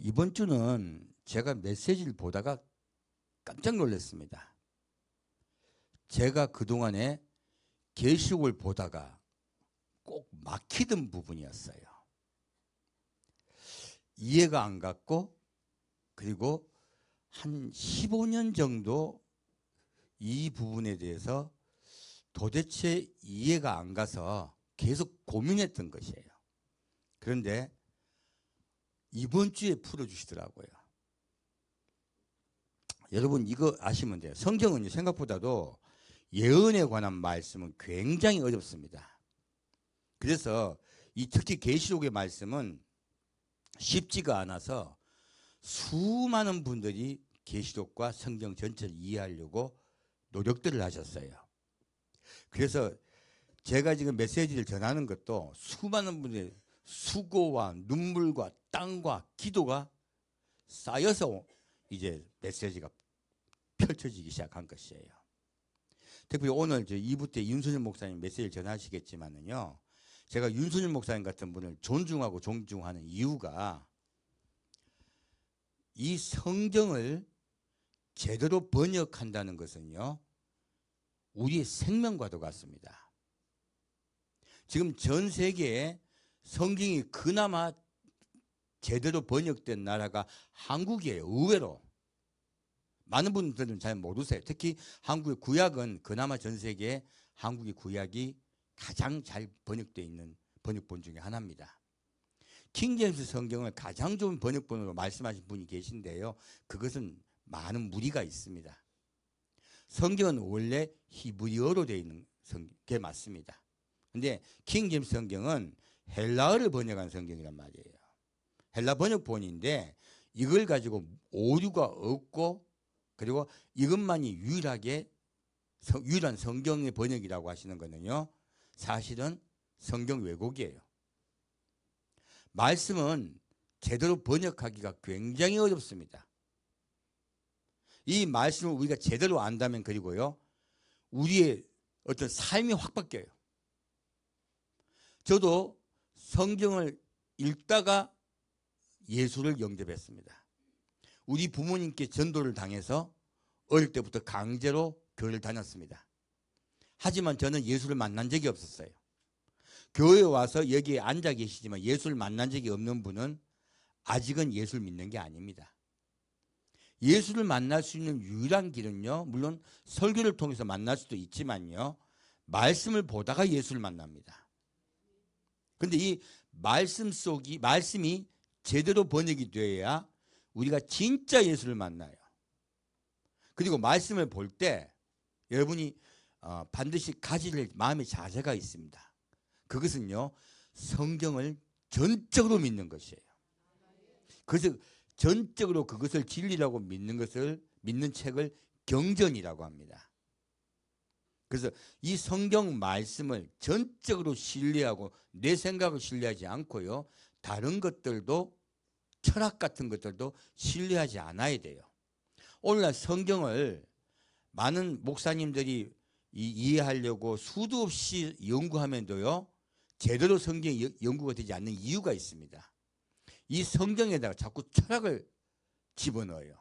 이번 주는 제가 메시지를 보다가 깜짝 놀랐습니다. 제가 그동안에 계시록을 보다가 꼭 막히던 부분이었어요. 이해가 안 갔고, 그리고 한 15년 정도 이 부분에 대해서 도대체 이해가 안 가서 계속 고민했던 것이에요. 그런데 이번 주에 풀어주시더라고요. 여러분 이거 아시면 돼요. 성경은 생각보다도 예언에 관한 말씀은 굉장히 어렵습니다. 그래서 이 특히 계시록의 말씀은 쉽지가 않아서 수많은 분들이 계시록과 성경 전체를 이해하려고 노력들을 하셨어요. 그래서 제가 지금 메시지를 전하는 것도 수많은 분들의 수고와 눈물과 땀과 기도가 쌓여서 이제 메시지가 펼쳐지기 시작한 것이에요. 특히 오늘 2부 때 윤순일 목사님 메시지를 전하시겠지만은요, 제가 윤순일 목사님 같은 분을 존중하고 존중하는 이유가 이 성경을 제대로 번역한다는 것은요, 우리의 생명과도 같습니다. 지금 전 세계에 성경이 그나마 제대로 번역된 나라가 한국이에요. 의외로. 많은 분들은 잘 모르세요. 특히 한국의 구약은 그나마 전 세계에 한국의 구약이 가장 잘 번역되어 있는 번역본 중에 하나입니다. 킹제임스 성경을 가장 좋은 번역본으로 말씀하신 분이 계신데요. 그것은 많은 무리가 있습니다. 성경은 원래 히브리어로 되어 있는 게 맞습니다. 근데 킹제임스 성경은 헬라어를 번역한 성경이란 말이에요. 헬라 번역본인데 이걸 가지고 오류가 없고, 그리고 이것만이 유일한 성경의 번역이라고 하시는 거는요, 사실은 성경 왜곡이에요. 말씀은 제대로 번역하기가 굉장히 어렵습니다. 이 말씀을 우리가 제대로 안다면, 그리고요, 우리의 어떤 삶이 확 바뀌어요. 저도 성경을 읽다가 예수를 영접했습니다. 우리 부모님께 전도를 당해서 어릴 때부터 강제로 교회를 다녔습니다. 하지만 저는 예수를 만난 적이 없었어요. 교회에 와서 여기에 앉아 계시지만 예수를 만난 적이 없는 분은 아직은 예수를 믿는 게 아닙니다. 예수를 만날 수 있는 유일한 길은요, 물론 설교를 통해서 만날 수도 있지만요, 말씀을 보다가 예수를 만납니다. 그런데 이 말씀이 제대로 번역이 되어야 우리가 진짜 예수를 만나요. 그리고 말씀을 볼 때 여러분이 반드시 가질 마음의 자세가 있습니다. 그것은요, 성경을 전적으로 믿는 것이에요. 그래서 전적으로 그것을 진리라고 믿는 책을 경전이라고 합니다. 그래서 이 성경 말씀을 전적으로 신뢰하고 내 생각을 신뢰하지 않고요, 다른 것들도, 철학 같은 것들도 신뢰하지 않아야 돼요. 오늘날 성경을 많은 목사님들이 이해하려고 수도 없이 연구하면도요, 제대로 성경이 연구가 되지 않는 이유가 있습니다. 이 성경에다가 자꾸 철학을 집어넣어요.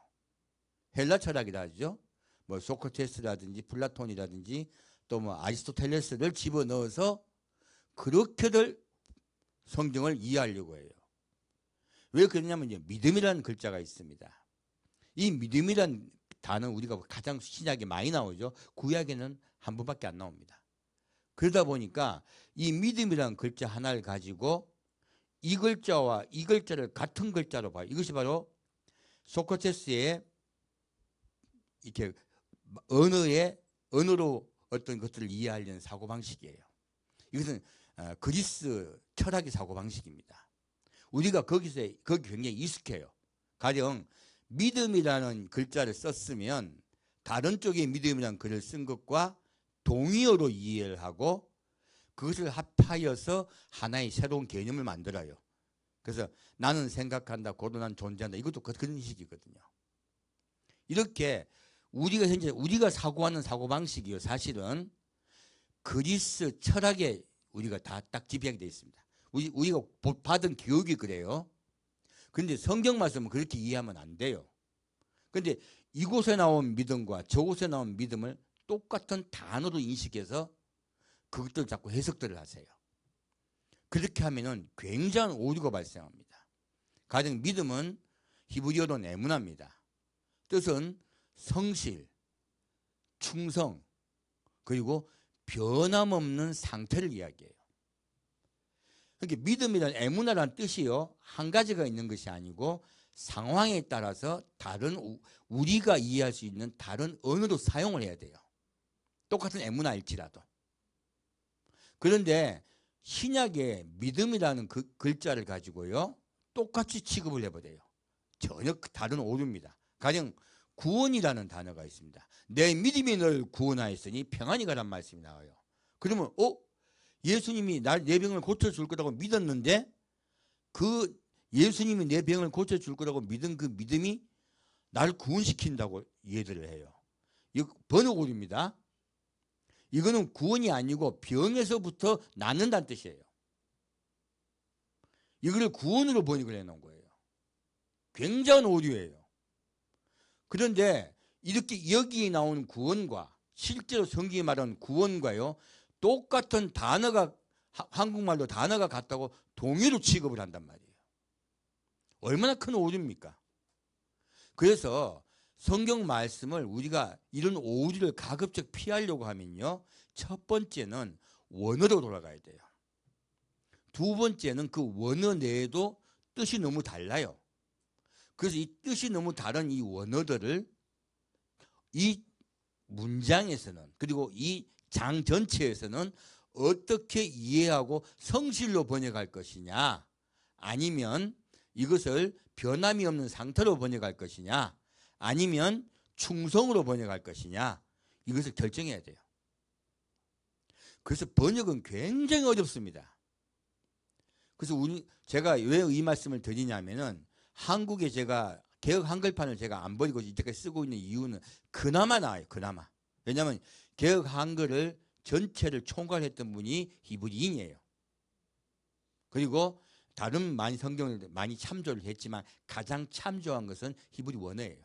헬라 철학이라 하죠. 뭐 소크라테스라든지 플라톤이라든지 또 뭐 아리스토텔레스를 집어넣어서 그렇게들 성경을 이해하려고 해요. 왜 그러냐면 이제 믿음이라는 글자가 있습니다. 이 믿음이라는 단어 우리가 가장 신약에 많이 나오죠. 구약에는 한 번밖에 안 나옵니다. 그러다 보니까 이 믿음이라는 글자 하나를 가지고 이 글자와 이 글자를 같은 글자로 봐요. 이것이 바로 소크라테스의 이렇게 언어로 어떤 것들을 이해하려는 사고방식이에요. 이것은 그리스 철학의 사고방식입니다. 우리가 거기 굉장히 익숙해요. 가령 믿음이라는 글자를 썼으면 다른 쪽에 믿음이라는 글을 쓴 것과 동의어로 이해를 하고 그것을 합하여서 하나의 새로운 개념을 만들어요. 그래서 나는 생각한다, 고도 난 존재한다, 이것도 그런 식이거든요. 이렇게 우리가 사고하는 사고방식이요, 사실은 그리스 철학에 우리가 다 딱 집약되어 있습니다. 우리가 받은 교육이 그래요. 근데 성경 말씀은 그렇게 이해하면 안 돼요. 근데 이곳에 나온 믿음과 저곳에 나온 믿음을 똑같은 단어로 인식해서 그것들 자꾸 해석들을 하세요. 그렇게 하면은 굉장한 오류가 발생합니다. 가령 믿음은 히브리어로 에무나입니다. 뜻은 성실, 충성, 그리고 변함없는 상태를 이야기해요. 그러니까 믿음이란 에무나라는 뜻이요, 한 가지가 있는 것이 아니고 상황에 따라서 다른, 우리가 이해할 수 있는 다른 언어로 사용을 해야 돼요. 똑같은 에무나일지라도. 그런데 신약의 믿음이라는 그 글자를 가지고요, 똑같이 취급을 해버려요. 전혀 다른 오류입니다. 가령 구원이라는 단어가 있습니다. 내 믿음이 널 구원하였으니 평안히 가란 말씀이 나와요. 그러면 예수님이 내 병을 고쳐줄 거라고 믿었는데 그 예수님이 내 병을 고쳐줄 거라고 믿은 그 믿음이 날 구원시킨다고 이해를 해요. 이거 번역 오류입니다. 이거는 구원이 아니고 병에서부터 낫는다는 뜻이에요. 이거를 구원으로 번역을 해놓은 거예요. 굉장한 오류예요. 그런데 이렇게 여기에 나온 구원과 실제로 성경이 말하는 구원과요, 똑같은 단어가, 한국말로 단어가 같다고 동의로 취급을 한단 말이에요. 얼마나 큰 오류입니까? 그래서 성경 말씀을 우리가 이런 오류를 가급적 피하려고 하면요, 첫 번째는 원어로 돌아가야 돼요. 두 번째는 그 원어 내에도 뜻이 너무 달라요. 그래서 이 뜻이 너무 다른 이 원어들을 이 문장에서는, 그리고 이 장 전체에서는 어떻게 이해하고 성실로 번역할 것이냐, 아니면 이것을 변함이 없는 상태로 번역할 것이냐, 아니면 충성으로 번역할 것이냐, 이것을 결정해야 돼요. 그래서 번역은 굉장히 어렵습니다. 그래서 제가 왜 이 말씀을 드리냐면은, 한국에 제가 개혁 한글판을 제가 안 버리고 이때까지 쓰고 있는 이유는 그나마 나아요. 그나마. 왜냐하면 개혁 한글을 전체를 총괄했던 분이 히브리인이에요. 그리고 다른 많이 성경을 많이 참조를 했지만 가장 참조한 것은 히브리 원어예요.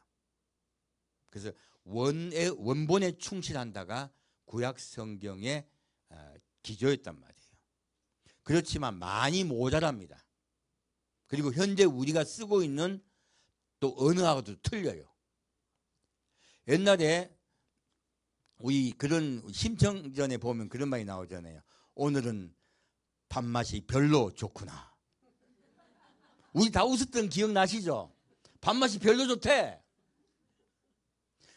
그래서 원본에 충실한다가 구약 성경의 기조였단 말이에요. 그렇지만 많이 모자랍니다. 그리고 현재 우리가 쓰고 있는 또 언어하고도 틀려요. 옛날에 우리 그런 심청전에 보면 그런 말이 나오잖아요. 오늘은 밥맛이 별로 좋구나. 우리 다 웃었던 기억 나시죠? 밥맛이 별로 좋대.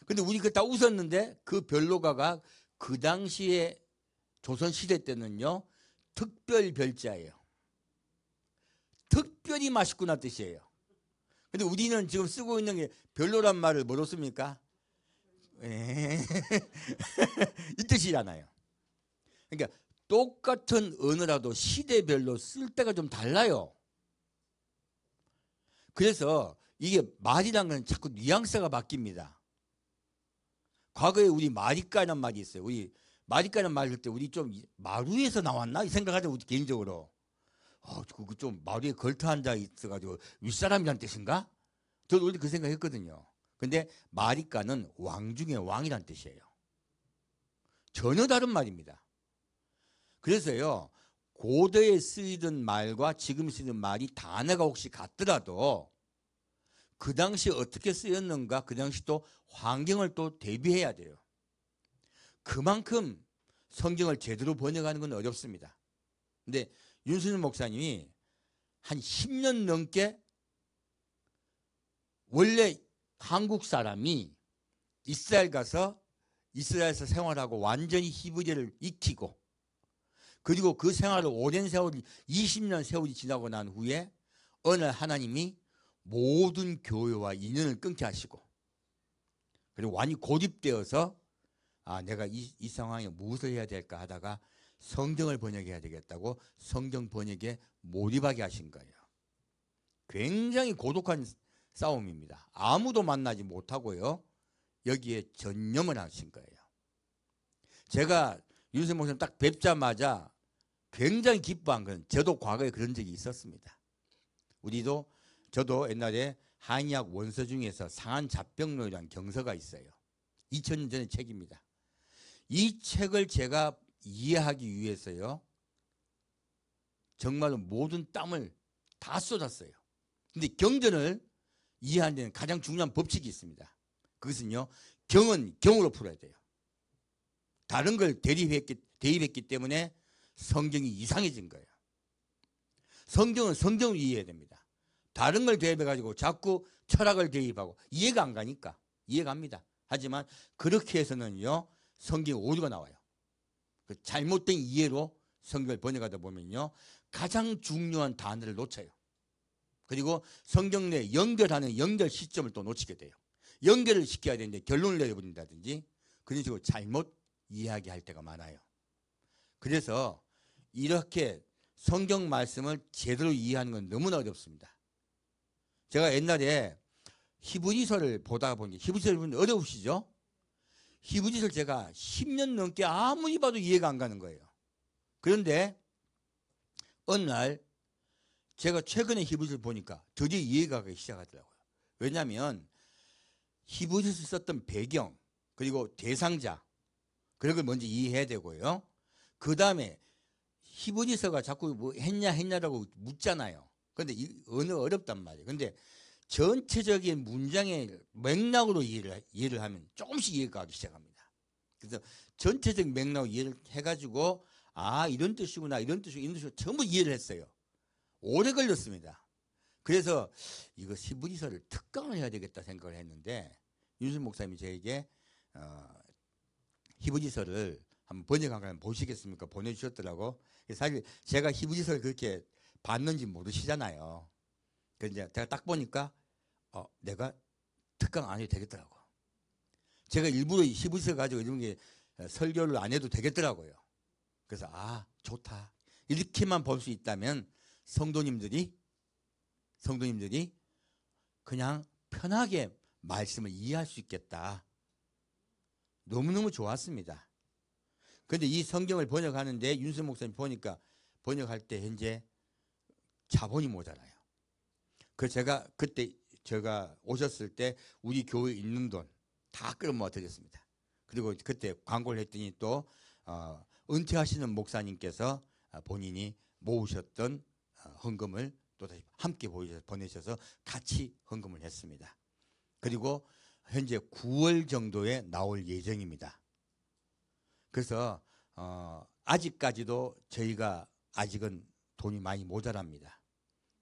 근데 우리 그 다 웃었는데 그 별로가가 그 당시에 조선시대 때는요, 특별 별자예요. 특별히 맛있구나 뜻이에요. 근데 우리는 지금 쓰고 있는 게 별로란 말을 뭐로 씁니까? 이 뜻이잖아요. 그러니까 똑같은 언어라도 시대별로 쓸 때가 좀 달라요. 그래서 이게 말이란 건 자꾸 뉘앙스가 바뀝니다. 과거에 우리 마리까라는 말이 있어요. 우리 마리까라는 말 할 때 우리 좀 마루에서 나왔나? 이 생각하죠, 우리 개인적으로. 그거 좀 마루에 걸터 앉아 있어가지고 윗사람이란 뜻인가? 저도 원래 그 생각했거든요. 근데 마리까는 왕 중에 왕이란 뜻이에요. 전혀 다른 말입니다. 그래서요, 고대에 쓰이던 말과 지금 쓰이는 말이 단어가 혹시 같더라도 그 당시 어떻게 쓰였는가, 그 당시 또 환경을 또 대비해야 돼요. 그만큼 성경을 제대로 번역하는 건 어렵습니다. 근데 윤순일 목사님이 한 10년 넘게 원래 한국 사람이 이스라엘 가서 이스라엘에서 생활하고 완전히 히브리어를 익히고, 그리고 그 생활을 오랜 세월이 20년 세월이 지나고 난 후에 어느 날 하나님이 모든 교회와 인연을 끊게 하시고, 그리고 완전히 고립되어서 내가 이 상황에 무엇을 해야 될까 하다가 성경을 번역해야 되겠다고 성경 번역에 몰입하게 하신 거예요. 굉장히 고독한 싸움입니다. 아무도 만나지 못하고요, 여기에 전념을 하신 거예요. 제가 윤석열 목사님 딱 뵙자마자 굉장히 기뻐한 건, 저도 과거에 그런 적이 있었습니다. 우리도 저도 옛날에 한의학 원서 중에서 상한잡병론이라는 경서가 있어요. 2000년 전의 책입니다. 이 책을 제가 이해하기 위해서요, 정말로 모든 땀을 다 쏟았어요. 근데 경전을 이해하는 데는 가장 중요한 법칙이 있습니다. 그것은요, 경은 경으로 풀어야 돼요. 다른 걸 대입했기 때문에 성경이 이상해진 거예요. 성경은 성경을 이해해야 됩니다. 다른 걸 대입해가지고 자꾸 철학을 대입하고 이해가 안 가니까. 이해갑니다. 하지만 그렇게 해서는요, 성경에 오류가 나와요. 그 잘못된 이해로 성경을 번역하다 보면요, 가장 중요한 단어를 놓쳐요. 그리고 성경 내 연결하는 연결 시점을 또 놓치게 돼요. 연결을 시켜야 되는데 결론을 내려버린다든지 그런 식으로 잘못 이해하게 할 때가 많아요. 그래서 이렇게 성경 말씀을 제대로 이해하는 건 너무나 어렵습니다. 제가 옛날에 히브리서를 보다 보니, 히브리서를 보면 어려우시죠? 히브리서를 제가 10년 넘게 아무리 봐도 이해가 안 가는 거예요. 그런데 어느 날 제가 최근에 히브리서를 보니까 드디어 이해가 가기 시작하더라고요. 왜냐하면 히브리서를 썼던 배경, 그리고 대상자, 그런 걸 먼저 이해해야 되고요. 그 다음에 히브리서가 자꾸 뭐 했냐라고 묻잖아요. 그런데 이 언어가 어렵단 말이에요. 근데 전체적인 문장의 맥락으로 이해를 하면 조금씩 이해가 가기 시작합니다. 그래서 전체적인 맥락으로 이해를 해가지고, 아, 이런 뜻이구나, 이런 뜻이구나 전부 이해를 했어요. 오래 걸렸습니다. 그래서 이거 히브리서를 특강을 해야 되겠다 생각을 했는데, 윤순 목사님이 저에게 히브리서를 한번 번역한 걸 보시겠습니까? 보내주셨더라고. 사실 제가 히브리서를 그렇게 봤는지 모르시잖아요. 그래서 이제 제가 딱 보니까 내가 특강 안 해도 되겠더라고. 제가 일부러 히브리서 가지고 이런 게 설교를 안 해도 되겠더라고요. 그래서 아, 좋다. 이렇게만 볼 수 있다면 성도님들이 그냥 편하게 말씀을 이해할 수 있겠다. 너무너무 좋았습니다. 그런데 이 성경을 번역하는데 윤선 목사님 보니까 번역할 때 현재 자본이 모자라요. 그래서 제가 그때 제가 오셨을 때 우리 교회에 있는 돈 다 끌어모아 드렸습니다. 그리고 그때 광고를 했더니 또 은퇴하시는 목사님께서 본인이 모으셨던 헌금을 또 다시 함께 보내셔서 같이 헌금을 했습니다. 그리고 현재 9월 정도에 나올 예정입니다. 그래서 아직까지도 저희가 아직은 돈이 많이 모자랍니다.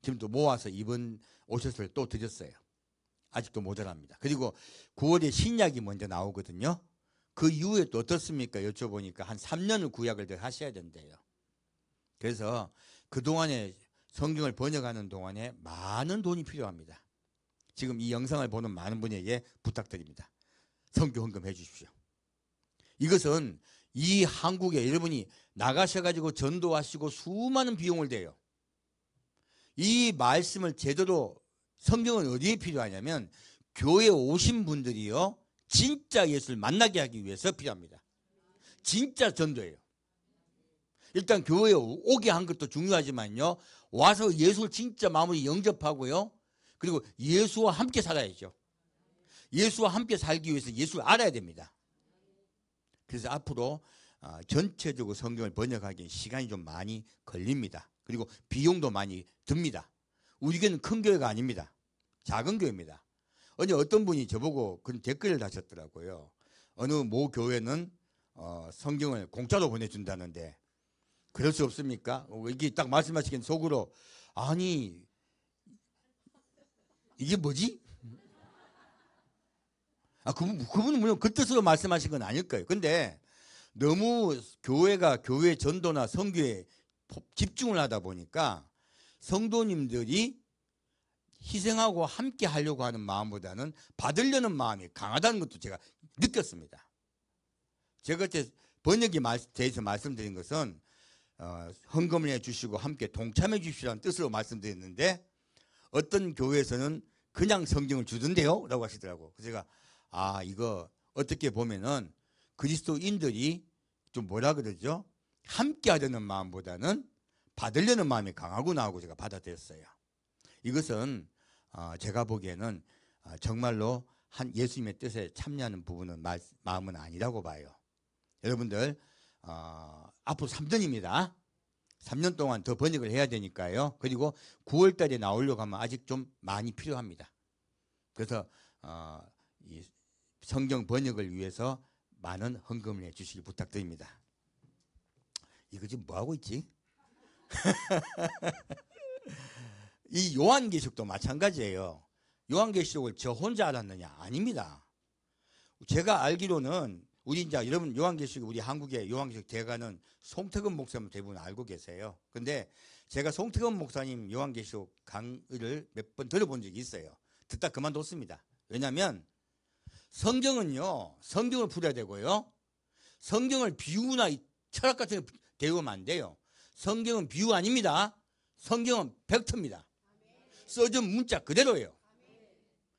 지금 또 모아서 이번 오셨을 때 또 드렸어요. 아직도 모자랍니다. 그리고 9월에 신약이 먼저 나오거든요. 그 이후에 또 어떻습니까? 여쭤보니까 한 3년을 구약을 더 하셔야 된대요. 그래서 그동안에 성경을 번역하는 동안에 많은 돈이 필요합니다. 지금 이 영상을 보는 많은 분에게 부탁드립니다. 성교 헌금해 주십시오. 이것은 이 한국에 여러분이 나가셔가지고 전도하시고 수많은 비용을 대요. 이 말씀을 제대로, 성경은 어디에 필요하냐면 교회에 오신 분들이요, 진짜 예수를 만나게 하기 위해서 필요합니다. 진짜 전도예요. 일단 교회에 오게 한 것도 중요하지만요, 와서 예수를 진짜 마음으로 영접하고요, 그리고 예수와 함께 살아야죠. 예수와 함께 살기 위해서 예수를 알아야 됩니다. 그래서 앞으로 전체적으로 성경을 번역하기엔 시간이 좀 많이 걸립니다. 그리고 비용도 많이 듭니다. 우리 교회는 큰 교회가 아닙니다. 작은 교회입니다. 어제 어떤 분이 저보고 그런 댓글을 다셨더라고요. 어느 모 교회는 성경을 공짜로 보내준다는데 그럴 수 없습니까? 이게 딱 말씀하시긴 속으로, 아니 이게 뭐지? 그분은 물론 그 뜻으로 말씀하신 건 아닐 거예요. 근데 너무 교회가 교회 전도나 선교에 집중을 하다 보니까 성도님들이 희생하고 함께 하려고 하는 마음보다는 받으려는 마음이 강하다는 것도 제가 느꼈습니다. 제가 그때 번역에 대해서 말씀드린 것은 헌금을 해주시고 함께 동참해 주시라는 뜻으로 말씀드렸는데, 어떤 교회에서는 그냥 성경을 주던데요? 라고 하시더라고요. 그래서 제가 이거 어떻게 보면은 그리스도인들이 좀 뭐라 그러죠? 함께 하려는 마음보다는 받으려는 마음이 강하구나 하고 제가 받아들였어요. 이것은 제가 보기에는 정말로 한 예수님의 뜻에 참여하는 부분은 마음은 아니라고 봐요. 여러분들 앞으로 3년입니다. 3년 동안 더 번역을 해야 되니까요. 그리고 9월 달에 나오려고 하면 아직 좀 많이 필요합니다. 그래서 이 성경 번역을 위해서 많은 헌금을 해 주시길 부탁드립니다. 이거 지금 뭐 하고 있지? 이 요한계시록도 마찬가지예요. 요한계시록을 저 혼자 알았느냐? 아닙니다. 제가 알기로는 우리 이제 여러분 요한계시록 우리 한국의 요한계시록 대가는 송태근 목사님 대부분 알고 계세요. 근데 제가 송태근 목사님 요한계시록 강의를 몇 번 들어본 적이 있어요. 듣다 그만뒀습니다. 왜냐하면 성경은요, 성경을 풀어야 되고요. 성경을 비유나 철학 같은 거 대우면 안 돼요. 성경은 비유 아닙니다. 성경은 팩트입니다. 써준 문자 그대로예요.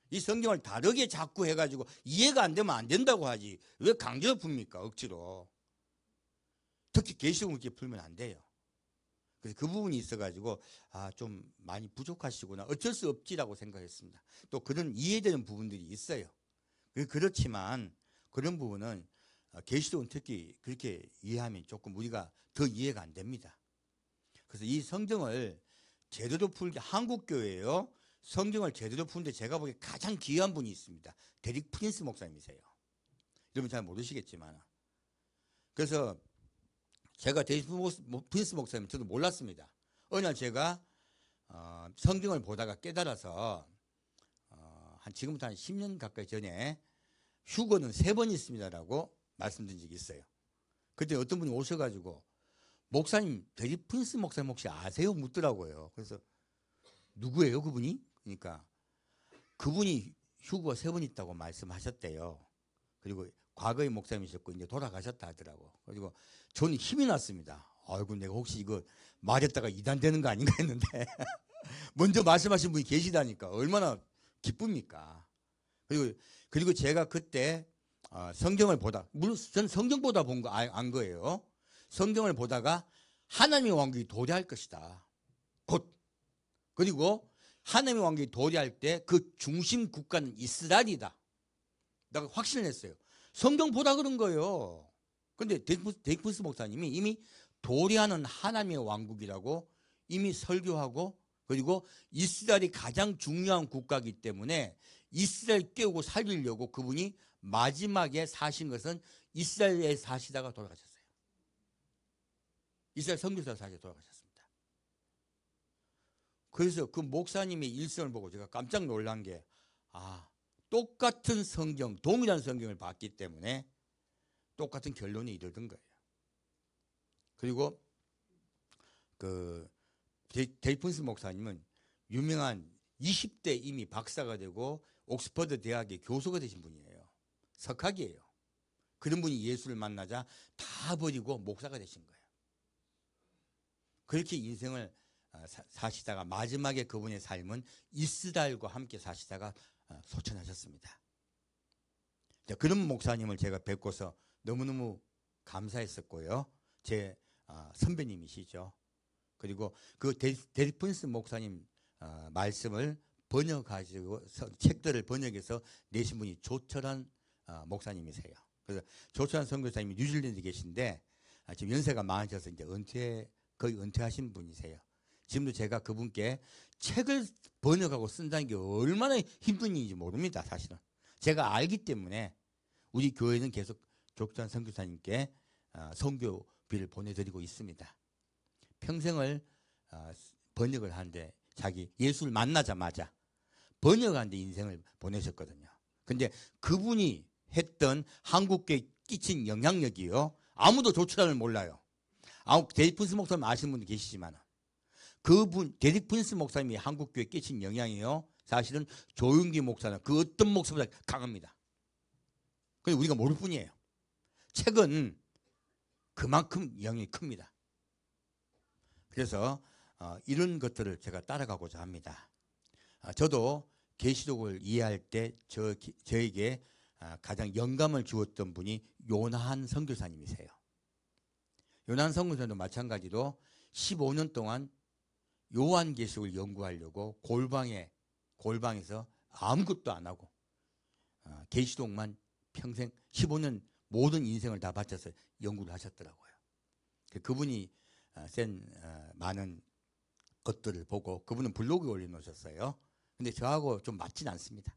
이 성경을 다르게 자꾸 해가지고 이해가 안 되면 안 된다고 하지. 왜 강제로 풉니까? 억지로. 특히 계시록을 이렇게 풀면 안 돼요. 그래서 그 부분이 있어가지고 좀 많이 부족하시구나. 어쩔 수 없지라고 생각했습니다. 또 그런 이해되는 부분들이 있어요. 그렇지만 그런 부분은 계시록은 특히 그렇게 이해하면 조금 우리가 더 이해가 안 됩니다. 그래서 이 성경을 제대로 풀게 한국교회예요. 성경을 제대로 푸는데 제가 보기에 가장 귀한 분이 있습니다. 데릭 프린스 목사님이세요. 여러분 잘 모르시겠지만. 그래서 제가 데릭 프린스 목사님 저도 몰랐습니다. 어느 날 제가 성경을 보다가 깨달아서 지금부터 한 10년 가까이 전에 휴거는 3번 있습니다라고 말씀드린 적이 있어요. 그때 어떤 분이 오셔가지고 목사님 데릭 프린스 목사님 혹시 아세요? 묻더라고요. 그래서 누구예요 그분이? 그러니까 그분이 휴거 3번 있다고 말씀하셨대요. 그리고 과거의 목사님이셨고 이제 돌아가셨다 하더라고. 그리고 저는 힘이 났습니다. 아이고 내가 혹시 이거 말했다가 이단되는 거 아닌가 했는데 먼저 말씀하신 분이 계시다니까 얼마나 기쁩니까? 그리고 제가 그때 성경을 보다 물론 전 성경보다 본 거 안 거예요. 성경을 보다가 하나님의 왕국이 도래할 것이다. 곧 그리고 하나님의 왕국이 도래할 때 그 중심 국가는 이스라엘이다. 내가 확신을 했어요. 성경 보다 그런 거예요. 그런데 데이프스 목사님이 이미 도래하는 하나님의 왕국이라고 이미 설교하고 그리고 이스라엘이 가장 중요한 국가이기 때문에 이스라엘 깨우고 살리려고 그분이 마지막에 사신 것은 이스라엘에 사시다가 돌아가셨어요. 이스라엘 선교사 사시다가 돌아가셨습니다. 그래서 그 목사님의 일생을 보고 제가 깜짝 놀란 게 똑같은 성경, 동일한 성경을 봤기 때문에 똑같은 결론에 이르던 거예요. 그리고 그 데이픈스 목사님은 유명한 20대 이미 박사가 되고 옥스퍼드 대학의 교수가 되신 분이에요. 석학이에요. 그런 분이 예수를 만나자 다 버리고 목사가 되신 거예요. 그렇게 인생을 사시다가 마지막에 그분의 삶은 이스라엘과 함께 사시다가 소천하셨습니다. 그런 목사님을 제가 뵙고서 너무너무 감사했었고요. 제 선배님이시죠. 그리고 그 데리픈스 목사님 말씀을 번역하시고 책들을 번역해서 내신 분이 조철한 목사님이세요. 그래서 조철한 선교사님이 뉴질랜드에 계신데 지금 연세가 많으셔서 이제 거의 은퇴하신 분이세요. 지금도 제가 그분께 책을 번역하고 쓴다는 게 얼마나 힘든 일인지 모릅니다. 사실은 제가 알기 때문에 우리 교회는 계속 조철한 선교사님께 선교비를 보내드리고 있습니다. 평생을 번역을 하는데 자기 예수를 만나자마자 번역하는데 인생을 보내셨거든요. 근데 그분이 했던 한국교회에 끼친 영향력이요. 아무도 조철한을 몰라요. 데릭 목사님 아시는 분도 계시지만 그분 데릭 푼스 목사님이 한국교회에 끼친 영향이요. 사실은 조윤기 목사는 그 어떤 목사보다 강합니다. 그런데 우리가 모를 뿐이에요. 책은 그만큼 영향이 큽니다. 그래서 이런 것들을 제가 따라가고자 합니다. 저도 계시록을 이해할 때 저에게 가장 영감을 주었던 분이 요나한 선교사님이세요. 요나한 선교사님도 마찬가지로 15년 동안 요한계시록을 연구하려고 골방에 골방에서 아무것도 안 하고 계시록만 평생 15년 모든 인생을 다 바쳐서 연구를 하셨더라고요. 그분이 쓴 많은 것들을 보고 그분은 블로그에 올려놓으셨어요. 근데 저하고 좀 맞진 않습니다.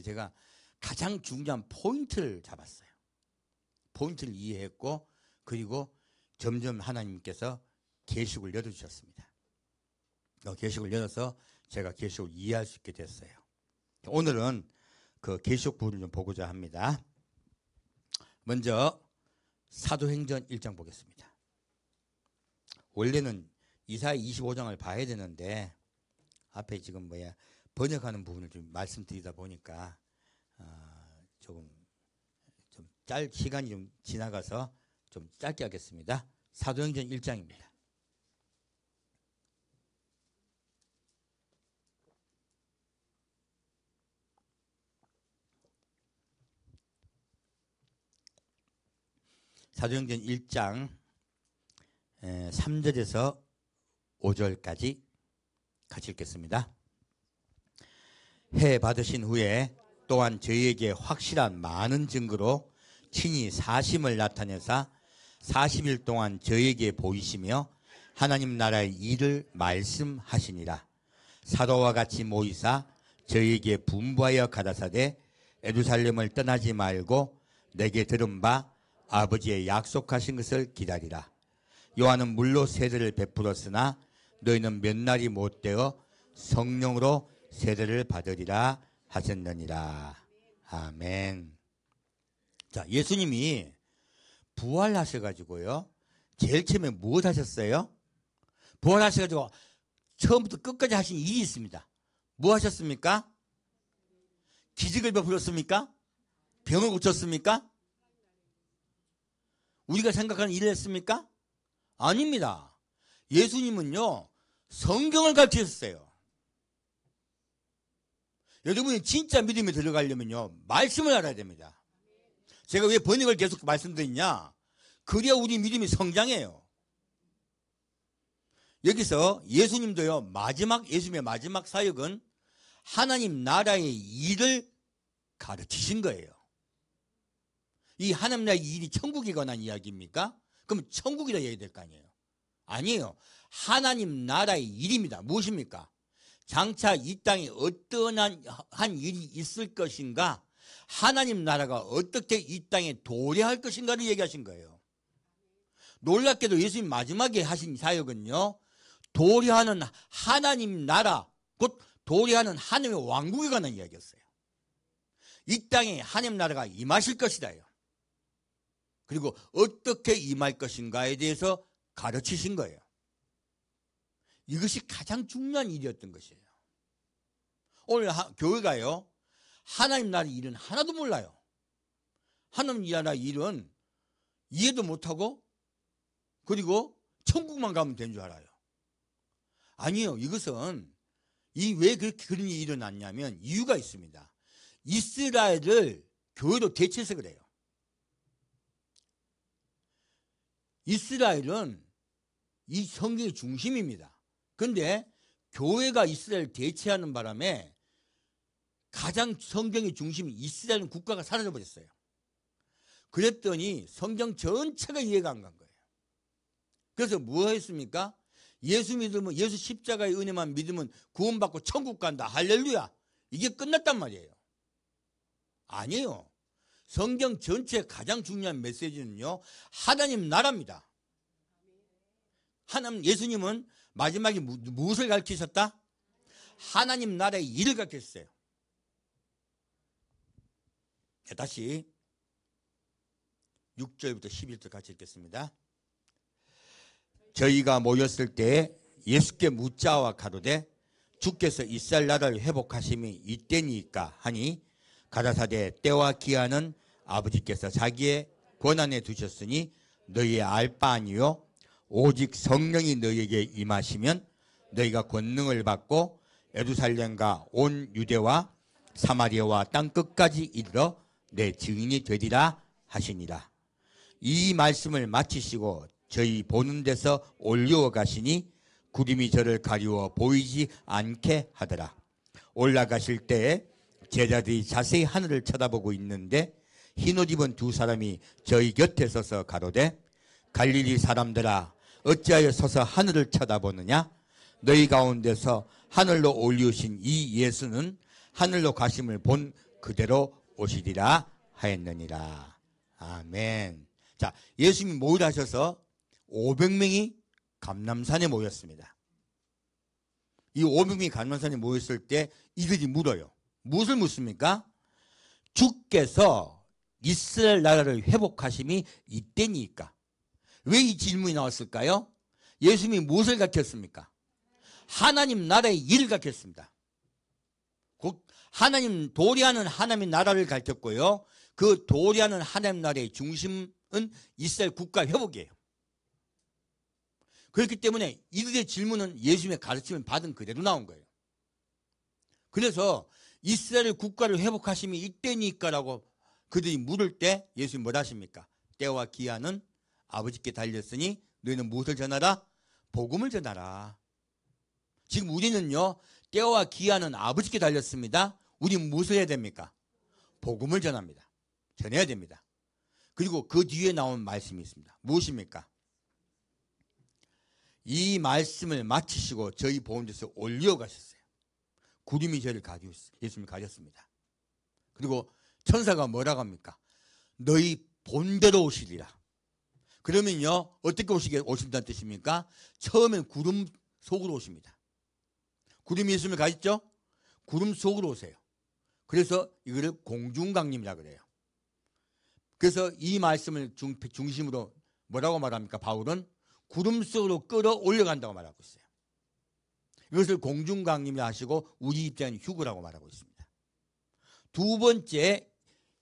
제가 가장 중요한 포인트를 잡았어요. 포인트를 이해했고 그리고 점점 하나님께서 계시록을 열어주셨습니다. 계시록을 열어서 제가 계시록을 이해할 수 있게 됐어요. 오늘은 그 계시록 부분을 좀 보고자 합니다. 먼저 사도행전 1장 보겠습니다. 원래는 이사야 25장을 봐야 되는데 앞에 지금 번역하는 부분을 좀 말씀드리다 보니까 조금 시간이 좀 지나가서 좀 짧게 하겠습니다. 사도행전 1장입니다. 사도행전 1장 3절에서 5절까지 같이 읽겠습니다. 해 받으신 후에 또한 저희에게 확실한 많은 증거로 친히 사심을 나타내사 40일 동안 저희에게 보이시며 하나님 나라의 일을 말씀하시니라. 사도와 같이 모이사 저희에게 분부하여 가라사대 예루살렘을 떠나지 말고 내게 들은 바 아버지의 약속하신 것을 기다리라. 요한은 물로 세례를 베풀었으나 너희는 몇 날이 못되어 성령으로 세례를 받으리라 하셨느니라. 아멘. 자, 예수님이 부활하셔가지고요. 제일 처음에 무엇 하셨어요? 부활하셔가지고 처음부터 끝까지 하신 일이 있습니다. 뭐 하셨습니까? 기적을 베풀었습니까? 병을 고쳤습니까? 우리가 생각하는 일을 했습니까? 아닙니다. 예수님은요, 성경을 가르치셨어요. 여러분이 진짜 믿음에 들어가려면요, 말씀을 알아야 됩니다. 제가 왜 번역을 계속 말씀드리냐? 그래야 우리 믿음이 성장해요. 여기서 예수님도요, 예수님의 마지막 사역은 하나님 나라의 일을 가르치신 거예요. 이 하나님 나라의 일이 천국에 관한 이야기입니까? 그럼 천국이라 해야 될 거 아니에요? 아니에요. 하나님 나라의 일입니다. 무엇입니까? 장차 이 땅에 어떠한 일이 있을 것인가? 하나님 나라가 어떻게 이 땅에 도래할 것인가를 얘기하신 거예요. 놀랍게도 예수님 마지막에 하신 사역은요, 도래하는 하나님 나라, 곧 도래하는 하나님의 왕국에 관한 이야기였어요. 이 땅에 하나님 나라가 임하실 것이다요. 그리고 어떻게 임할 것인가에 대해서 가르치신 거예요. 이것이 가장 중요한 일이었던 것이에요. 오늘 교회가요, 하나님 나라의 일은 하나도 몰라요. 하나님 나라의 일은 이해도 못하고 그리고 천국만 가면 된 줄 알아요. 아니요. 이것은 왜 그런 일이 일어났냐면 이유가 있습니다. 이스라엘을 교회로 대체해서 그래요. 이스라엘은 이 성경의 중심입니다. 그런데 교회가 이스라엘을 대체하는 바람에 가장 성경의 중심인 이스라엘 국가가 사라져 버렸어요. 그랬더니 성경 전체가 이해가 안 간 거예요. 그래서 뭐 했습니까? 예수 믿으면, 예수 십자가의 은혜만 믿으면 구원받고 천국 간다. 할렐루야. 이게 끝났단 말이에요. 아니에요. 성경 전체의 가장 중요한 메시지는요, 하나님 나라입니다. 예수님은 마지막에 무엇을 가르치셨다? 하나님 나라의 일을 가르쳤어요. 다시 6절부터 11절 같이 읽겠습니다. 저희가 모였을 때 예수께 묻자와 가로되 주께서 이스라엘 나라를 회복하심이 이때니까 하니 가라사대 때와 기한은 아버지께서 자기의 권한에 두셨으니 너희의 알 바 아니요 오직 성령이 너희에게 임하시면 너희가 권능을 받고 예루살렘과 온 유대와 사마리아와 땅 끝까지 이르러 내 증인이 되리라 하시니라. 이 말씀을 마치시고 저희 보는 데서 올려가시니 구름이 저를 가리워 보이지 않게 하더라. 올라가실 때 제자들이 자세히 하늘을 쳐다보고 있는데 흰옷 입은 두 사람이 저희 곁에 서서 가로되 갈릴리 사람들아 어찌하여 서서 하늘을 쳐다보느냐 너희 가운데서 하늘로 올리우신 이 예수는 하늘로 가심을 본 그대로 오시리라 하였느니라. 아멘. 자, 예수님이 모이라 하셔서 500명이 감람산에 모였습니다. 이 500명이 감람산에 모였을 때 이들이 물어요. 무엇을 묻습니까? 주께서 이스라엘 나라를 회복하심이 이때니까. 왜 이 질문이 나왔을까요? 예수님이 무엇을 가르쳤습니까? 하나님 나라의 일을 가르쳤습니다. 하나님 도리하는 하나님의 나라를 가르쳤고요. 그 도리하는 하나님 나라의 중심은 이스라엘 국가 회복이에요. 그렇기 때문에 이들의 질문은 예수님의 가르침을 받은 그대로 나온 거예요. 그래서 이스라엘 국가를 회복하심이 이때니까라고 그들이 물을 때 예수님이 뭐라 하십니까? 때와 기한은 아버지께 달렸으니 너희는 무엇을 전하라? 복음을 전하라. 지금 우리는요, 때와 기한은 아버지께 달렸습니다. 우리는 무엇을 해야 됩니까? 복음을 전합니다. 전해야 됩니다. 그리고 그 뒤에 나온 말씀이 있습니다. 무엇입니까? 이 말씀을 마치시고 저희 보험에서 올려가셨어요. 구름이 저를 예수님이 가졌습니다. 그리고 천사가 뭐라고 합니까? 너희 본대로 오시리라. 그러면요, 어떻게 오신다는 뜻입니까? 처음엔 구름 속으로 오십니다. 구름이 예수님을 가졌죠? 구름 속으로 오세요. 그래서 이거를 공중강림이라 그래요. 그래서 이 말씀을 중심으로 뭐라고 말합니까? 바울은 구름 속으로 끌어올려간다고 말하고 있어요. 이것을 공중강림이라 하시고 우리 입장은 휴거라고 말하고 있습니다. 두 번째,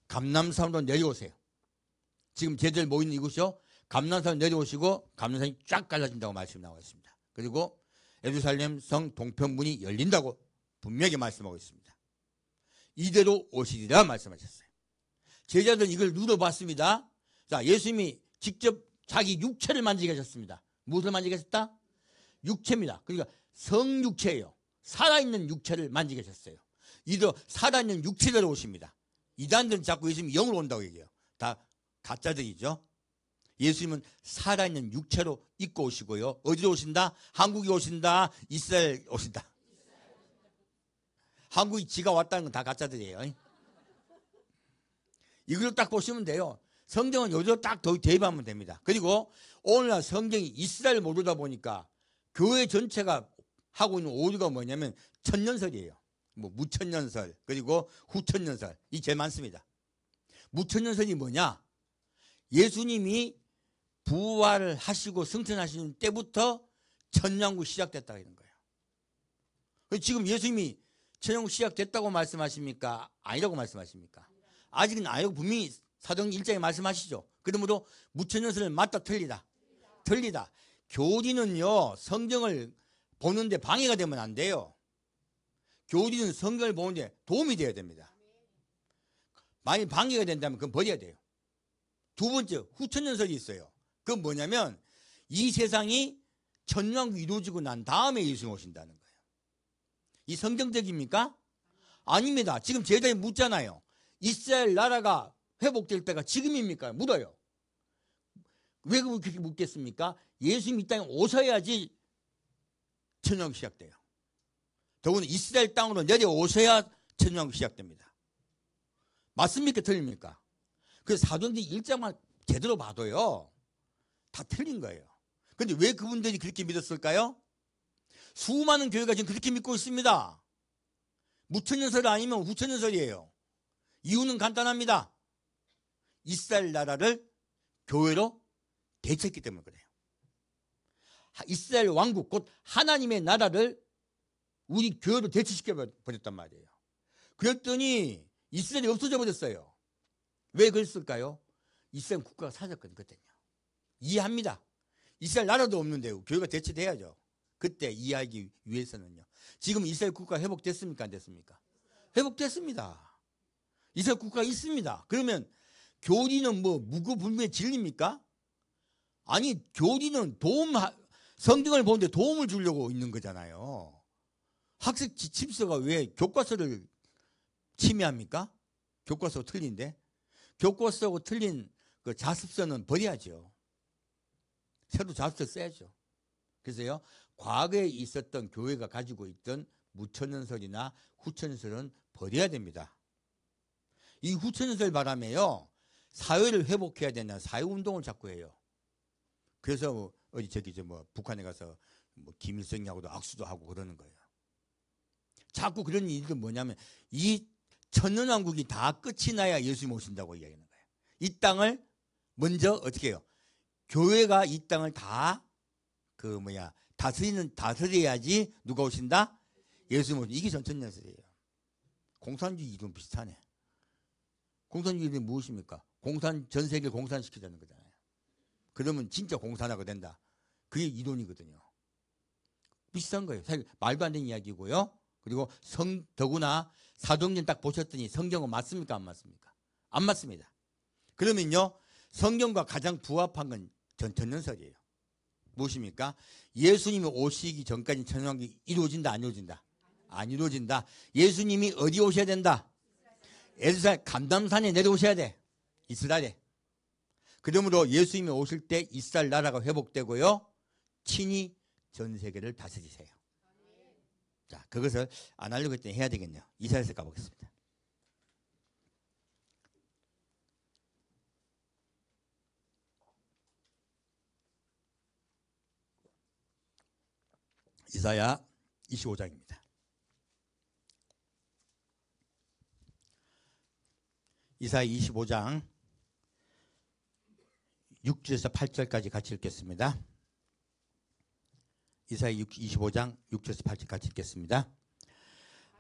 감람산으로 내려오세요. 지금 제자들 모이는 이곳이요. 감람산으로 내려오시고 감람산이 쫙 갈라진다고 말씀이 나와 있습니다. 그리고 예루살렘 성 동편문이 열린다고 분명히 말씀하고 있습니다. 이대로 오시리라 말씀하셨어요. 제자들은 이걸 누려봤습니다. 자, 예수님이 직접 자기 육체를 만지게 하셨습니다. 무엇을 만지게 하셨다? 육체입니다. 그러니까 성육체예요. 살아있는 육체를 만지게 하셨어요. 이도 살아있는 육체대로 오십니다. 이단들은 자꾸 예수님이 영으로 온다고 얘기해요. 다 가짜들이죠. 예수님은 살아있는 육체로 입고 오시고요. 어디로 오신다? 한국에 오신다? 이스라엘 오신다? 한국이 지가 왔다는 건 다 가짜들이에요. 이걸로 딱 보시면 돼요. 성경은 여기로 딱 대입하면 됩니다. 그리고 오늘날 성경이 이스라엘 모르다 보니까 교회 전체가 하고 있는 오류가 뭐냐면 천년설이에요. 뭐 무천년설 그리고 후천년설 이 제일 많습니다. 무천년설이 뭐냐? 예수님이 부활을 하시고 승천하시는 때부터 천년국 시작됐다 이런 거예요. 지금 예수님이 천년국 시작됐다고 말씀하십니까? 아니라고 말씀하십니까? 아직은 아니고 분명히 사도행 1장에 말씀하시죠. 그러므로 무천년설은 맞다 틀리다. 틀리다. 교리는요 성경을 보는데 방해가 되면 안 돼요. 교리는 성경을 보는데 도움이 돼야 됩니다. 만약 방해가 된다면 그건 버려야 돼요. 두 번째 후천년설이 있어요. 그건 뭐냐면 이 세상이 천년왕국이 이루어지고 난 다음에 예수님 오신다는 거예요. 이 성경적입니까? 아닙니다. 지금 제자들이 묻잖아요. 이스라엘 나라가 회복될 때가 지금입니까? 물어요. 왜 그렇게 묻겠습니까? 예수님 이 땅에 오셔야지 천년왕국이 시작돼요. 더구나 이스라엘 땅으로 내려오셔야 천년왕국이 시작됩니다. 맞습니까? 틀립니까? 그래서 사도행전 1장만 제대로 봐도요 다 틀린 거예요. 그런데 왜 그분들이 그렇게 믿었을까요? 수많은 교회가 지금 그렇게 믿고 있습니다. 무천년설 아니면 후천년설이에요. 이유는 간단합니다. 이스라엘 나라를 교회로 대체했기 때문에 그래요. 이스라엘 왕국 곧 하나님의 나라를 우리 교회로 대체시켜 버렸단 말이에요. 그랬더니 이스라엘이 없어져 버렸어요. 왜 그랬을까요? 이스라엘 국가가 사라졌거든요. 그때는요. 이해합니다. 이스라엘 나라도 없는데 교회가 대체돼야죠. 그때 이해하기 위해서는요. 지금 이스라엘 국가가 회복됐습니까? 안 됐습니까? 회복됐습니다. 이스라엘 국가가 있습니다. 그러면 교리는 뭐 무고불명의 진리입니까? 아니 교리는 성경을 보는데 도움을 주려고 있는 거잖아요. 학습 지침서가 왜 교과서를 침해합니까? 교과서 틀린데. 교과서하고 틀린 그 자습서는 버려야죠. 새로 자습서 써야죠. 그래서요, 과거에 있었던 교회가 가지고 있던 무천연설이나 후천연설은 버려야 됩니다. 이 후천연설 바람에요, 사회를 회복해야 된다는 사회운동을 자꾸 해요. 그래서 어디 북한에 가서 김일성하고도 악수도 하고 그러는 거예요. 자꾸 그런 일들은 뭐냐면 이 천년왕국이 다 끝이 나야 예수님 오신다고 이야기하는 거예요. 이 땅을 먼저 어떻게 해요? 교회가 이 땅을 다 다스려야지 누가 오신다? 예수님 오신다. 이게 전천년설이에요. 공산주의 이론 비슷하네. 공산주의는 무엇입니까? 전 세계를 공산시키자는 거잖아요. 그러면 진짜 공산화가 된다. 그게 이론이거든요. 비슷한 거예요. 사실 말도 안 되는 이야기고요. 그리고 더구나 사도행전 딱 보셨더니 성경은 맞습니까? 안 맞습니까? 안 맞습니다. 그러면요, 성경과 가장 부합한 건 전천년설이에요. 무엇입니까? 예수님이 오시기 전까지 천년왕국이 이루어진다, 안 이루어진다? 안 이루어진다. 예수님이 어디 오셔야 된다? 에루살렘 감람산에 내려오셔야 돼. 이스라엘에. 그러므로 예수님이 오실 때 이스라엘 나라가 회복되고요, 친히 전 세계를 다스리세요. 자, 그것을 안 하려고 했더니 해야 되겠네요. 이사야서 가보겠습니다. 이사야 25장입니다. 이사야 25장 6절에서 8절까지 같이 읽겠습니다. 이사야 25장 6절에서 8절 같이 읽겠습니다.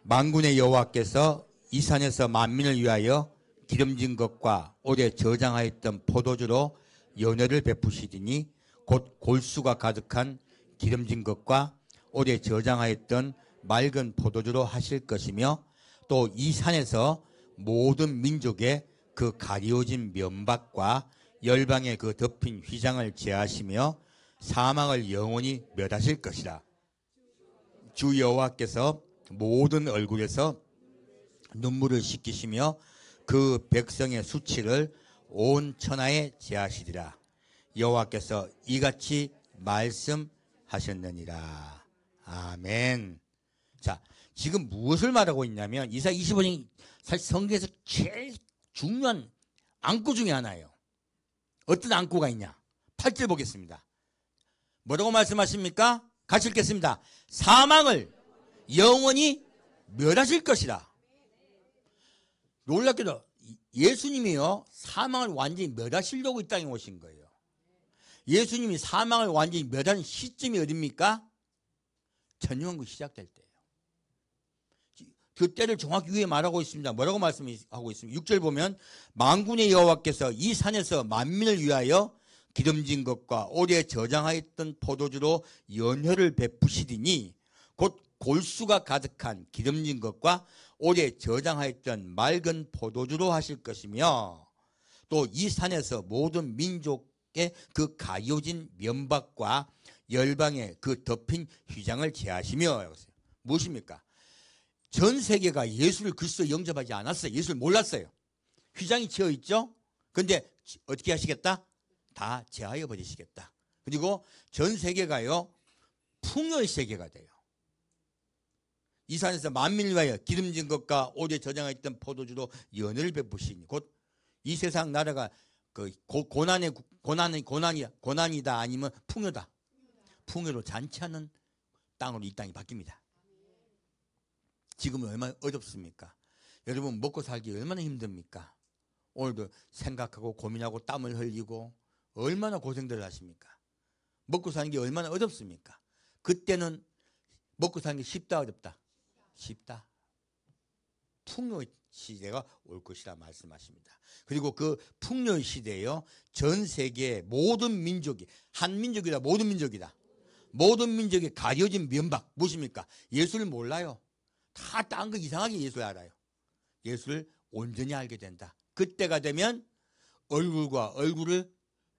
만군의 여호와께서 이 산에서 만민을 위하여 기름진 것과 오래 저장하였던 포도주로 연회를 베푸시리니 곧 골수가 가득한 기름진 것과 오래 저장하였던 맑은 포도주로 하실 것이며, 또 이 산에서 모든 민족의 그 가리워진 면박과 열방의 그 덮인 휘장을 제하시며 사망을 영원히 멸하실 것이라. 주 여호와께서 모든 얼굴에서 눈물을 씻기시며 그 백성의 수치를 온 천하에 제하시리라. 여호와께서 이같이 말씀하셨느니라. 아멘. 자, 지금 무엇을 말하고 있냐면 이사야 25장이 사실 성경에서 제일 중요한 안구 중에 하나예요. 어떤 안구가 있냐? 8절 보겠습니다. 뭐라고 말씀하십니까? 같이 읽겠습니다. 사망을 영원히 멸하실 것이라. 놀랍게도 예수님이요, 사망을 완전히 멸하시려고 이 땅에 오신 거예요. 예수님이 사망을 완전히 멸하는 시점이 어딥니까? 천년왕국 시작될 때예요. 그 때를 정확히 위에 말하고 있습니다. 뭐라고 말씀하고 있습니다. 6절 보면 만군의 여호와께서 이 산에서 만민을 위하여 기름진 것과 오래 저장하였던 포도주로 연회를 베푸시리니 곧 골수가 가득한 기름진 것과 오래 저장하였던 맑은 포도주로 하실 것이며, 또 이 산에서 모든 민족의 그 가요진 면박과 열방의 그 덮인 휘장을 제하시며. 무엇입니까? 전 세계가 예수를 그리스도 영접하지 않았어요. 예수를 몰랐어요. 휘장이 치어 있죠. 그런데 어떻게 하시겠다? 다 제하여 버리시겠다. 그리고 전 세계가요, 풍요의 세계가 돼요. 이 산에서 만민을 위하여 기름진 것과 오래 저장했던 포도주로 연회를 베푸시니, 곧 이 세상 나라가 그 고난이다 아니면 풍요다. 풍요로 잔치하는 땅으로 이 땅이 바뀝니다. 지금은 얼마나 어렵습니까? 여러분 먹고 살기 얼마나 힘듭니까? 오늘도 생각하고 고민하고 땀을 흘리고 얼마나 고생들 하십니까? 먹고 사는 게 얼마나 어렵습니까? 그때는 먹고 사는 게 쉽다 어렵다? 쉽다. 풍요의 시대가 올 것이라 말씀하십니다. 그리고 그 풍요의 시대에요, 전 세계 모든 민족이, 한 민족이다 모든 민족이다, 모든 민족이 가려진 면박, 무엇입니까? 예수를 몰라요. 다 딴 거 이상하게 예수를 알아요. 예수를 온전히 알게 된다. 그때가 되면 얼굴과 얼굴을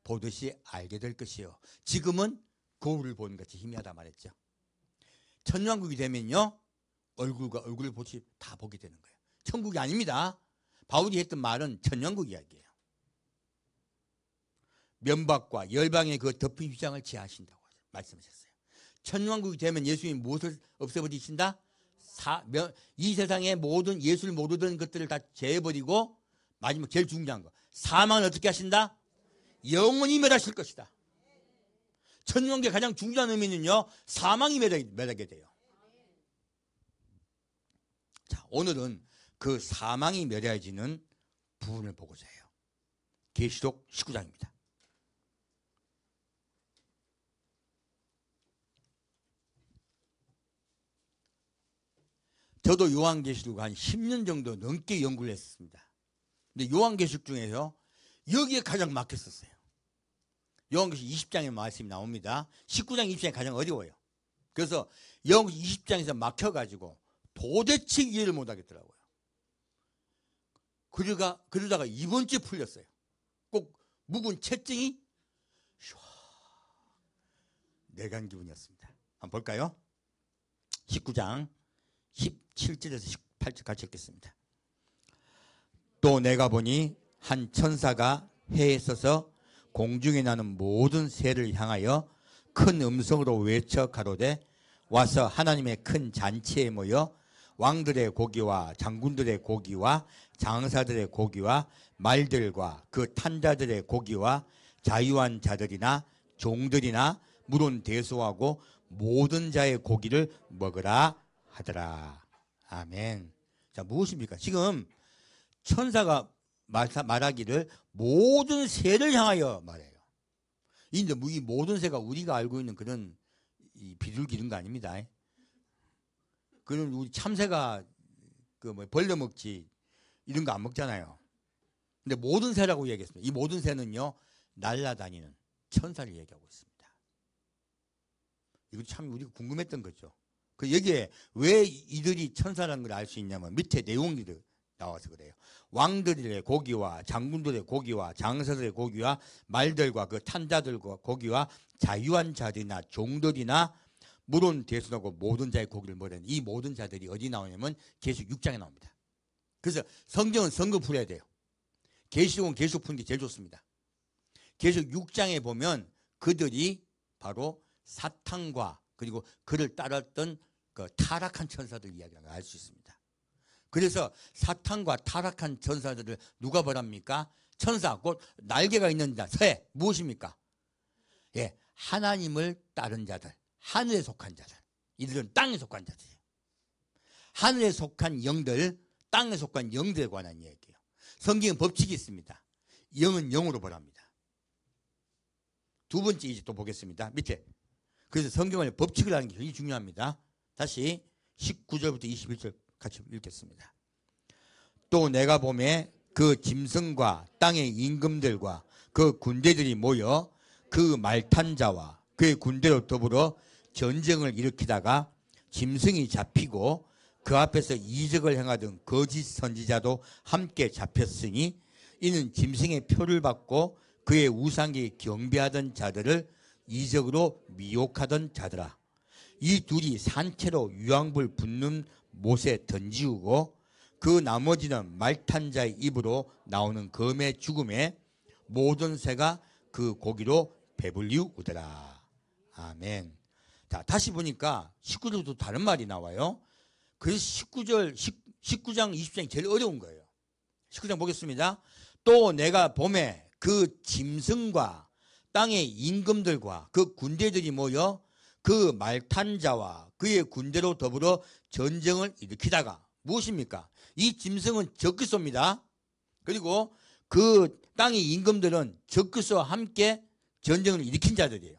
보듯이 알게 될 것이요, 지금은 거울을 보는 것이 희미하다 말했죠. 천년왕국이 되면요, 얼굴과 얼굴을 보지 다 보게 되는 거예요. 천국이 아닙니다. 바울이 했던 말은 천년국 이야기예요. 면박과 열방의 그 덮인 휘장을 제하신다고 말씀하셨어요. 천년국이 되면 예수님이 무엇을 없애버리신다? 이 세상의 모든 예수를 모르던 것들을 다 제해버리고 마지막 제일 중요한 거 사망은 어떻게 하신다? 영원히 멸하실 것이다. 천년국의 가장 중요한 의미는요, 사망이 멸하게 돼요. 자, 오늘은 그 사망이 멸해지는 부분을 보고자 해요. 계시록 19장입니다. 저도 요한계시록 한 10년 정도 넘게 연구를 했습니다. 근데 요한계시록 중에서 여기에 가장 막혔었어요. 요한계시록 20장에 말씀이 나옵니다. 19장 20장이 가장 어려워요. 그래서 요한계시록 20장에서 막혀가지고 도대체 이해를 못하겠더라고요. 그러다가 이번 주에 풀렸어요. 꼭 묵은 채증이 내간 기분이었습니다. 한번 볼까요? 19장 17절에서 18절 같이 읽겠습니다. 또 내가 보니 한 천사가 해에 서서 공중에 나는 모든 새를 향하여 큰 음성으로 외쳐 가로되 와서 하나님의 큰 잔치에 모여 왕들의 고기와 장군들의 고기와 장사들의 고기와 말들과 그 탄자들의 고기와 자유한 자들이나 종들이나 물은 대소하고 모든 자의 고기를 먹으라 하더라. 아멘. 자, 무엇입니까? 지금 천사가 말하기를 모든 새를 향하여 말해요. 이 모든 새가 우리가 알고 있는 그런 비둘기 이런 거 아닙니다. 그런 우리 참새가 벌레 먹지 이런 거 안 먹잖아요. 근데 모든 새라고 얘기했습니다. 이 모든 새는요, 날아다니는 천사를 얘기하고 있습니다. 이거 참 우리가 궁금했던 거죠. 여기에 왜 이들이 천사라는 걸 알 수 있냐면 밑에 내용이 나와서 그래요. 왕들의 고기와 장군들의 고기와 장사들의 고기와 말들과 그 탄자들과 고기와 자유한 자들이나 종들이나 물은 대순하고 모든 자의 고기를 먹으라는 이 모든 자들이 어디 나오냐면 계시록 6장에 나옵니다. 그래서 성경은 성경 풀어야 돼요. 계시록은 계시록 푸는 게 제일 좋습니다. 계시록 6장에 보면 그들이 바로 사탄과 그리고 그를 따랐던 그 타락한 천사들 이야기를 알 수 있습니다. 그래서 사탄과 타락한 천사들을 누가 벌합니까? 천사, 곧 날개가 있는 자, 새, 무엇입니까? 예, 하나님을 따른 자들, 하늘에 속한 자들. 이들은 땅에 속한 자들이에요. 하늘에 속한 영들, 땅에 속한 영들에 관한 이야기예요. 성경은 법칙이 있습니다. 영은 영으로 벌합니다. 두 번째 이제 또 보겠습니다. 밑에. 그래서 성경을 법칙을 하는 게 굉장히 중요합니다. 다시 19절부터 21절 같이 읽겠습니다. 또 내가 보매 그 짐승과 땅의 임금들과 그 군대들이 모여 그 말탄 자와 그의 군대로 더불어 전쟁을 일으키다가 짐승이 잡히고 그 앞에서 이적을 행하던 거짓 선지자도 함께 잡혔으니 이는 짐승의 표를 받고 그의 우상에 경배하던 자들을 이적으로 미혹하던 자들아. 이 둘이 산채로 유황불 붙는 못에 던지우고 그 나머지는 말탄 자의 입으로 나오는 검의 죽음에 모든 새가 그 고기로 배불리우더라. 아멘. 자, 다시 보니까 19절도 다른 말이 나와요. 그래서 19장 20장이 제일 어려운 거예요. 19장 보겠습니다. 또 내가 봄에 그 짐승과 땅의 임금들과 그 군대들이 모여 그 말탄 자와 그의 군대로 더불어 전쟁을 일으키다가 무엇입니까? 이 짐승은 적그리스도입니다. 그리고 그 땅의 임금들은 적그리스도와 함께 전쟁을 일으킨 자들이에요.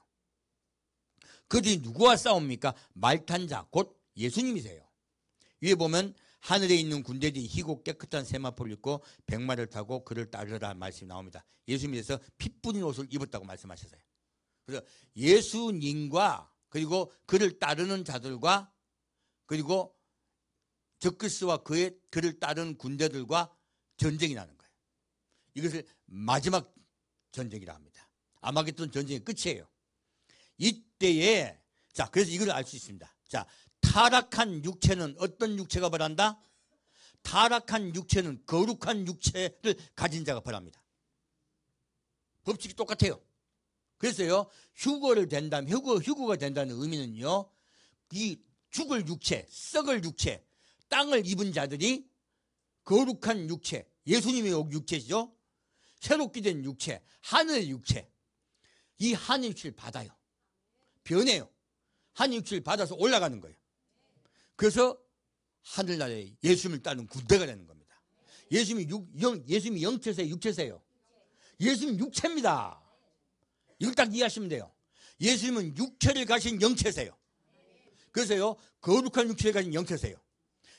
그들이 누구와 싸웁니까? 말탄 자, 곧 예수님이세요. 위에 보면 하늘에 있는 군대들이 희고 깨끗한 세마포를 입고 백마를 타고 그를 따르라 말씀이 나옵니다. 예수님께서 피 뿌린 옷을 입었다고 말씀하셨어요. 그래서 예수님과 그리고 그를 따르는 자들과 그리고 적그리스도와 그를 따르는 군대들과 전쟁이 나는 거예요. 이것을 마지막 전쟁이라 합니다. 아마겟돈 전쟁의 끝이에요. 이때에 자, 그래서 이걸 알 수 있습니다. 자, 타락한 육체는 어떤 육체가 벌한다? 타락한 육체는 거룩한 육체를 가진 자가 벌합니다. 법칙이 똑같아요. 그래서요, 휴거가 된다는 의미는요, 이 죽을 육체, 썩을 육체, 땅을 입은 자들이 거룩한 육체, 예수님의 육체죠. 새롭게 된 육체, 하늘 육체, 이 하늘 육체를 받아요. 변해요. 하늘 육체를 받아서 올라가는 거예요. 그래서 하늘나라에 예수님을 따르는 군대가 되는 겁니다. 예수님이 영체세요, 육체세요? 예수님 육체입니다. 이걸 딱 이해하시면 돼요. 예수님은 육체를 가신 영체세요. 그래서요, 거룩한 육체를 가진 영체세요.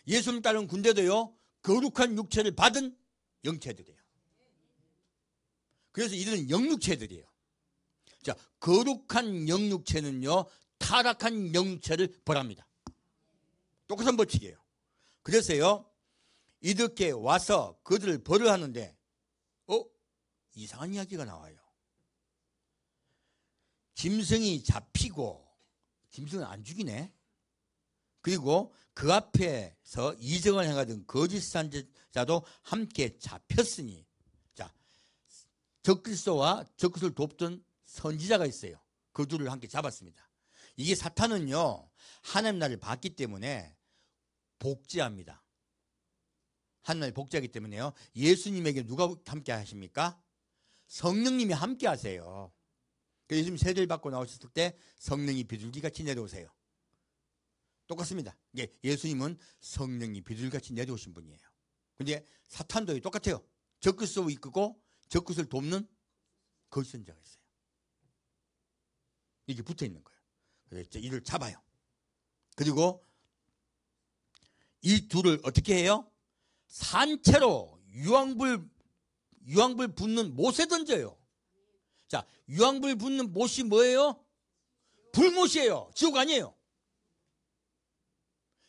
예수님 따르는 군대도요, 거룩한 육체를 받은 영체들이에요. 그래서 이들은 영육체들이에요. 자, 거룩한 영육체는요, 타락한 영체를 벌합니다. 똑같은 법칙이에요. 그래서요, 이렇게 와서 그들을 벌을 하는데, 이상한 이야기가 나와요. 짐승이 잡히고, 짐승은 안 죽이네. 그리고 그 앞에서 이정을 행하던 거짓 선지자도 함께 잡혔으니, 자, 적그리스도와 적그리스도를 돕던 선지자가 있어요. 그 둘을 함께 잡았습니다. 이게 사탄은요, 하나님 나라를 봤기 때문에 복제합니다. 하나님 복제하기 때문에요, 예수님에게 누가 함께 하십니까? 성령님이 함께 하세요. 예수님 세례를 받고 나오셨을 때 성령이 비둘기같이 내려오세요. 똑같습니다. 예수님은 성령이 비둘기같이 내려오신 분이에요. 근데 사탄도 똑같아요. 적그리스도 이끄고 적그리스도를 돕는 거짓 선지자가 있어요. 이게 붙어 있는 거예요. 그래서 이를 잡아요. 그리고 이 둘을 어떻게 해요? 산채로 유황불 붙는 못에 던져요. 자, 유황불 붙는 못이 뭐예요? 불못이에요. 지옥 아니에요.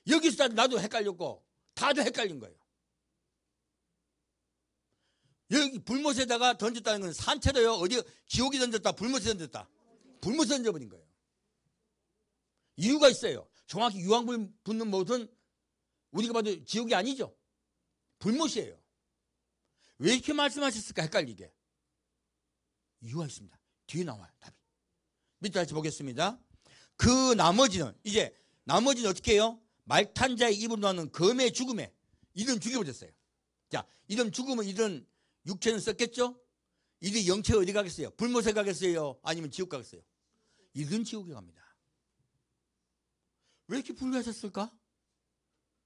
여기서 나도 헷갈렸고 다들 헷갈린 거예요. 여기 불못에다가 던졌다는 건 산채로요. 어디 지옥에 던졌다, 불못에 던졌다. 불못에 던져버린 거예요. 이유가 있어요. 정확히 유황불 붙는 못은 우리가 봐도 지옥이 아니죠. 불못이에요. 왜 이렇게 말씀하셨을까 헷갈리게. 이유가 있습니다. 뒤에 나와요, 답이. 밑에 다시 보겠습니다. 그 나머지는 어떻게 해요? 말탄 자의 입으로 나오는 검의 죽음에 이들은 죽여버렸어요. 자, 이들은 죽으면 이들은 육체는 썼겠죠? 이들이 영체 어디 가겠어요? 불못에 가겠어요? 아니면 지옥 가겠어요? 이들은 지옥에 갑니다. 왜 이렇게 분류하셨을까?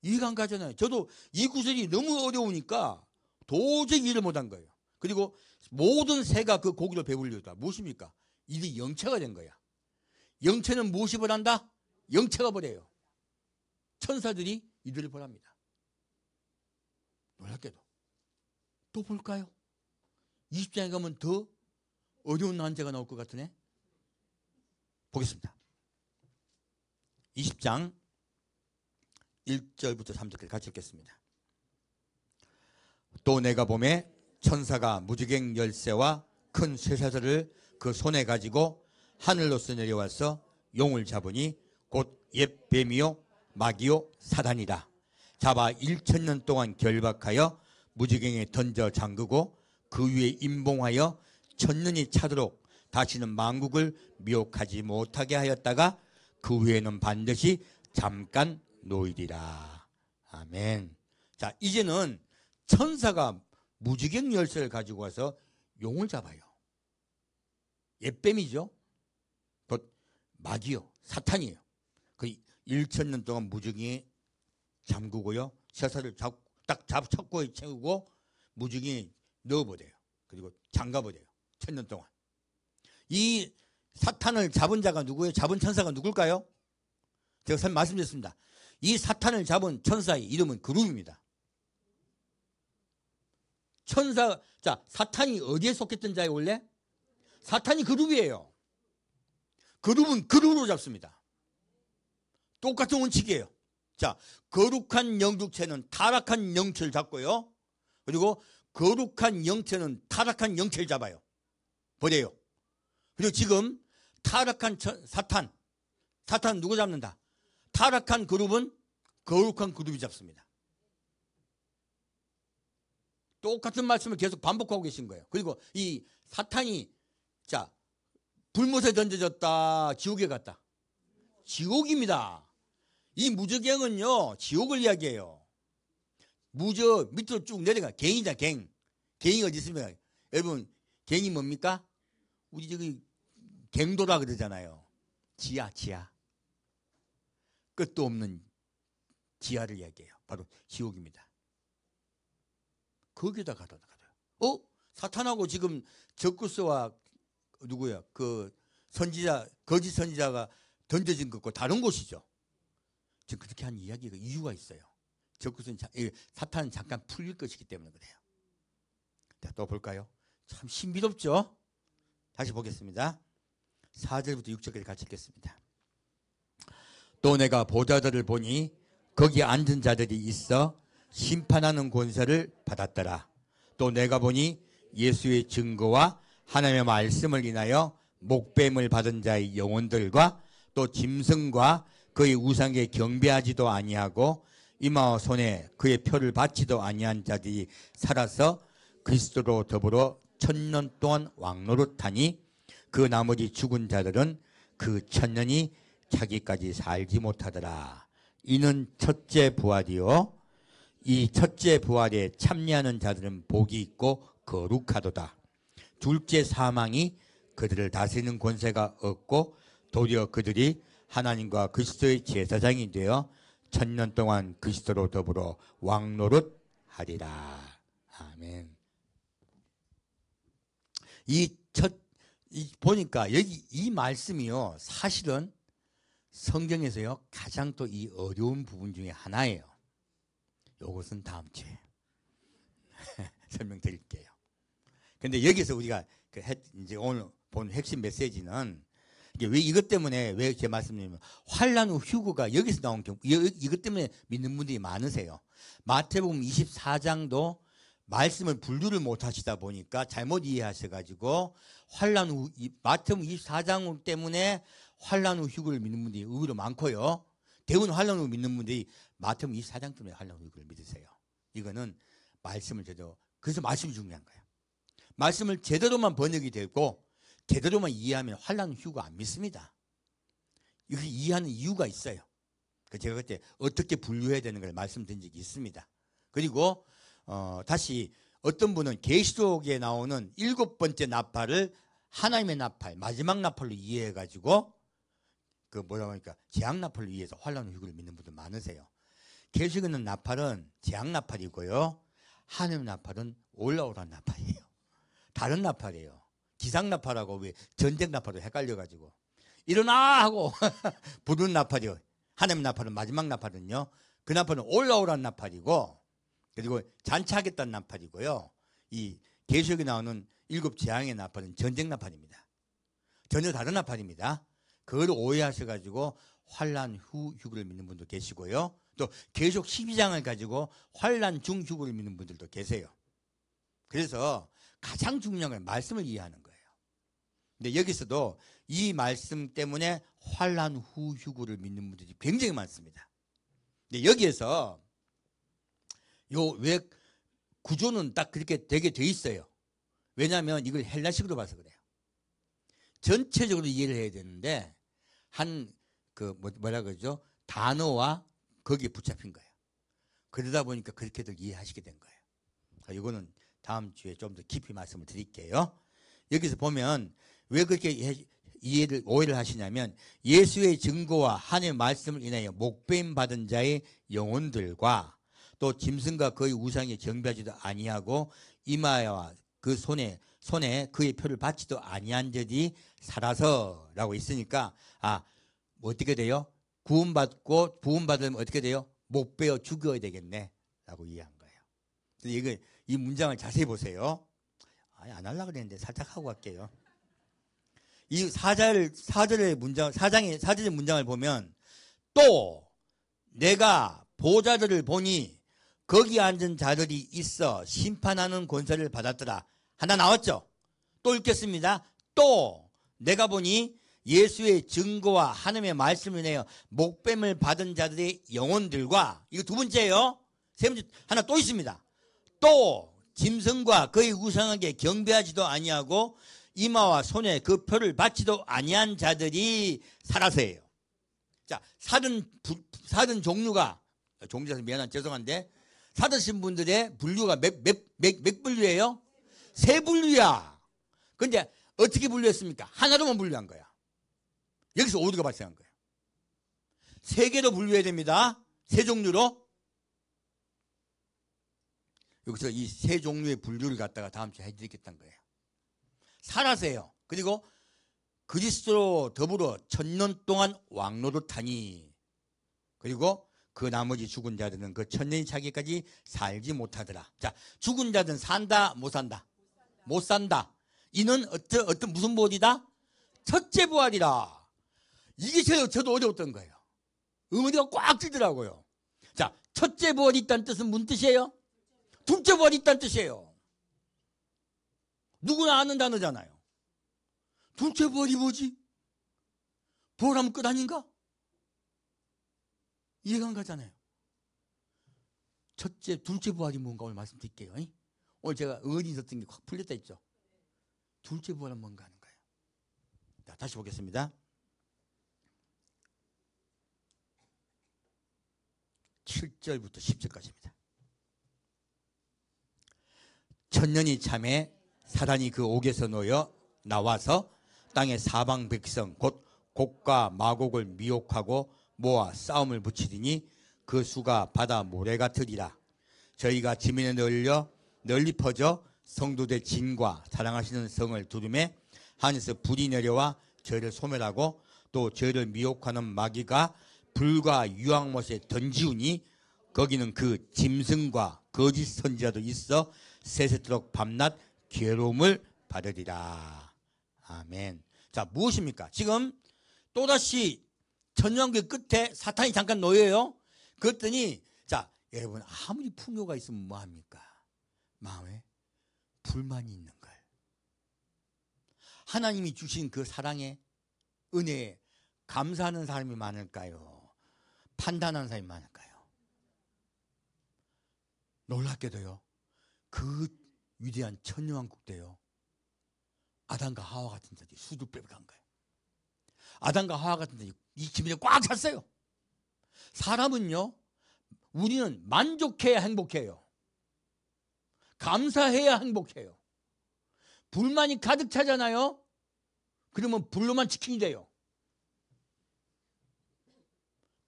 이해가 안 가잖아요. 저도 이 구절이 너무 어려우니까 도저히 이해를 못한 거예요. 그리고 모든 새가 그 고기를 배불리다. 무엇입니까? 이들이 영체가 된 거야. 영체는 무엇이 벌한다? 영체가 벌해요. 천사들이 이들을 벌합니다. 놀랍게도. 또 볼까요? 20장에 가면 더 어려운 난제가 나올 것 같으네. 보겠습니다. 20장 1절부터 3절까지 같이 읽겠습니다. 또 내가 보매 천사가 무지개 열쇠와 큰 쇠사슬을 그 손에 가지고 하늘로서 내려와서 용을 잡으니 곧 옛 뱀이요 마귀요 사단이라. 잡아 1000년 동안 결박하여 무지개에 던져 잠그고 그 위에 임봉하여 1000년이 차도록 다시는 만국을 미혹하지 못하게 하였다가 그 후에는 반드시 잠깐 놓이리라. 아멘. 자, 이제는 천사가 무지개 열쇠를 가지고 와서 용을 잡아요. 옛뱀이죠. 곧 마귀요, 사탄이에요. 그 1000년 동안 무지개에 잠그고요, 쇠사슬을 딱 척고에 채우고 무지개에 넣어버려요. 그리고 잠가버려요. 1000년 동안. 이 사탄을 잡은 자가 누구예요? 잡은 천사가 누굴까요? 제가 말씀드렸습니다. 이 사탄을 잡은 천사의 이름은 그룹입니다. 자, 사탄이 어디에 속했던 자예요, 원래? 사탄이 그룹이에요. 그룹은 그룹으로 잡습니다. 똑같은 원칙이에요. 자, 거룩한 영육체는 타락한 영체를 잡고요. 그리고 거룩한 영체는 타락한 영체를 잡아요. 버려요. 그리고 지금 타락한 사탄 누구 잡는다? 타락한 그룹은 거룩한 그룹이 잡습니다. 똑같은 말씀을 계속 반복하고 계신 거예요. 그리고 이 사탄이 자 불못에 던져졌다, 지옥에 갔다. 지옥입니다. 이 무저갱은요 지옥을 이야기해요. 무저 밑으로 쭉 내려가. 갱이다 갱. 갱이 어디 있습니까? 여러분 갱이 뭡니까? 우리 저기 갱도라 그러잖아요. 지하. 끝도 없는 지하를 이야기해요. 바로 지옥입니다. 거기다 가다. 사탄하고 지금 적그리스도와 누구야? 그 선지자, 거짓 선지자가 던져진 것과 다른 곳이죠. 지금 그렇게 한 이야기가 이유가 있어요. 적그리스도는 사탄은 잠깐 풀릴 것이기 때문에 그래요. 자, 또 볼까요? 참 신비롭죠? 다시 보겠습니다. 4절부터 6절까지 같이 읽겠습니다. 또 내가 보좌들을 보니 거기 앉은 자들이 있어 심판하는 권세를 받았더라. 또 내가 보니 예수의 증거와 하나님의 말씀을 인하여 목뱀을 받은 자의 영혼들과 또 짐승과 그의 우상에 경배하지도 아니하고 이마와 손에 그의 표를 받지도 아니한 자들이 살아서 그리스도로 더불어 1000년 동안 왕노릇하니 그 나머지 죽은 자들은 그 1000년이 자기까지 살지 못하더라. 이는 첫째 부활이요 이 첫째 부활에 참여하는 자들은 복이 있고 거룩하도다. 둘째 사망이 그들을 다스리는 권세가 없고 도리어 그들이 하나님과 그리스도의 제사장이 되어 1000년 동안 그리스도로 더불어 왕노릇하리라. 아멘. 보니까 여기 이 말씀이요 사실은 성경에서요 가장 또 이 어려운 부분 중에 하나예요. 이것은 다음 주에 설명드릴게요. 근데 여기서 우리가 이제 오늘 본 핵심 메시지는 이게 왜 이것 때문에 왜 제 말씀드리면 환난 후 휴거가 여기서 나온 경우 이것 때문에 믿는 분들이 많으세요. 마태복음 24장도 말씀을 분류를 못 하시다 보니까 잘못 이해하셔가지고 환난 후 마태복음 24장 때문에 환난 후 휴거를 믿는 분들이 의외로 많고요. 대부분 환난 후 믿는 분들이 마태복음 24장 때문에 환난 후 휴거를 믿으세요. 이거는 말씀을 제대로 그래서 말씀이 중요한 거예요. 말씀을 제대로만 번역이 되고 제대로만 이해하면 환난 후 휴거 안 믿습니다. 이렇게 이해하는 이유가 있어요. 제가 그때 어떻게 분류해야 되는 걸 말씀드린 적이 있습니다. 그리고 다시 어떤 분은 계시록에 나오는 7번째 나팔을 하나님의 나팔, 마지막 나팔로 이해해가지고 그 뭐라고 하니까 재앙 나팔로 이해해서 환난 후 휴거를 믿는 분들 많으세요. 계시록에 있는 나팔은 재앙 나팔이고요. 하나님의 나팔은 올라오란 나팔이에요. 다른 나팔이에요. 기상 나팔하고 왜 전쟁 나팔로 헷갈려가지고 일어나 하고 부르는 나팔이요. 하나님의 나팔은 마지막 나팔은요. 그 나팔은 올라오란 나팔이고 그리고 잔치하겠다는 나팔이고요. 이 계시록에 나오는 7 재앙의 나팔은 전쟁 나팔입니다. 전혀 다른 나팔입니다. 그걸 오해하셔가지고 환난 후 휴거를 믿는 분도 계시고요. 또 계시록 12장을 가지고 환난 중 휴거를 믿는 분들도 계세요. 그래서 가장 중요한 건 말씀을 이해하는 거예요. 근데 여기서도 이 말씀 때문에 환난 후 휴거를 믿는 분들이 굉장히 많습니다. 근데 여기에서 왜 구조는 딱 그렇게 되게 돼 있어요. 왜냐하면 이걸 헬라식으로 봐서 그래요. 전체적으로 이해를 해야 되는데 뭐라 그러죠? 단어와 거기에 붙잡힌 거예요. 그러다 보니까 그렇게들 이해하시게 된 거예요. 이거는 다음 주에 좀 더 깊이 말씀을 드릴게요. 여기서 보면 왜 그렇게 오해를 하시냐면 예수의 증거와 하나님의 말씀을 인하여 목배임 받은 자의 영혼들과 또 짐승과 그의 우상에 경배하지도 아니하고 이마와 그 손에 그의 표를 받지도 아니한 자들이 살아서라고 있으니까 어떻게 돼요? 부음받으면 어떻게 돼요? 목 베어 죽여야 되겠네 라고 이해한 거예요. 이 문장을 자세히 보세요. 안 하려고 그랬는데 살짝 하고 갈게요. 이 4절의 문장을 보면 또 내가 보좌들을 보니 거기 앉은 자들이 있어 심판하는 권세를 받았더라. 하나 나왔죠? 또 읽겠습니다. 또 내가 보니 예수의 증거와 하나님의 말씀을 내어 목뱀을 받은 자들의 영혼들과, 이거 두 번째예요. 세 번째 하나 또 있습니다. 또 짐승과 그의 우상에게 경배하지도 아니하고 이마와 손에 그 표를 받지도 아니한 자들이 살아서예요. 자, 살은 종류가, 종자에서 미안한 죄송한데, 살으신 분들의 분류가 몇 분류예요? 세 분류야. 근데 어떻게 분류했습니까? 하나로만 분류한 거야. 여기서 오류가 발생한 거예요. 세 개로 분류해야 됩니다. 세 종류로. 여기서 이 세 종류의 분류를 갖다가 다음 주에 해드리겠다는 거예요. 살아서요. 그리고 그리스도로 더불어 1000년 동안 왕노릇하니, 그리고 그 나머지 죽은 자들은 그 1000년이 차기까지 살지 못하더라. 자, 죽은 자들은 산다, 못 산다? 못 산다. 이는 어떤 무슨 부활이다? 첫째 부활이라. 이게 저도 어려웠던 거예요. 의문이가 꽉 찌더라고요. 자, 첫째 부활이 있다는 뜻은 무슨 뜻이에요? 둘째 부활이 있다는 뜻이에요. 누구나 아는 단어잖아요. 둘째 부활이 뭐지? 부활하면 끝 아닌가? 이해가 안 가잖아요. 둘째 부활이 뭔가 오늘 말씀드릴게요. 오늘 제가 의리 있었던 게 확 풀렸다 했죠. 둘째 부활은 뭔가 하는 거예요. 자, 다시 보겠습니다. 7절부터 10절까지입니다. 천년이 참에 사단이 그 옥에서 놓여 나와서 땅의 사방 백성 곧 곡과 마곡을 미혹하고 모아 싸움을 붙이더니 그 수가 바다 모래 같으리라. 저희가 지면에 널리 퍼져 성도들 진과 사랑하시는 성을 두름에 하늘에서 불이 내려와 저희를 소멸하고 또 저희를 미혹하는 마귀가 불과 유황못에 던지우니 거기는 그 짐승과 거짓 선지자도 있어 세세토록 밤낮 괴로움을 받으리라. 아멘. 자, 무엇입니까? 지금 또다시 전염기 끝에 사탄이 잠깐 놓여요. 그랬더니, 자, 여러분, 아무리 풍요가 있으면 뭐합니까? 마음에 불만이 있는 걸. 하나님이 주신 그 사랑의 은혜에 감사하는 사람이 많을까요? 판단하는 사람이 많을까요? 놀랍게도요, 그 위대한 천년왕국 때요, 아담과 하와 같은 자들이 수두 빼간 거예요. 아담과 하와 같은 자들이 이 기분에 꽉 찼어요. 사람은요, 우리는 만족해야 행복해요. 감사해야 행복해요. 불만이 가득 차잖아요. 그러면 불로만 치킨이 돼요.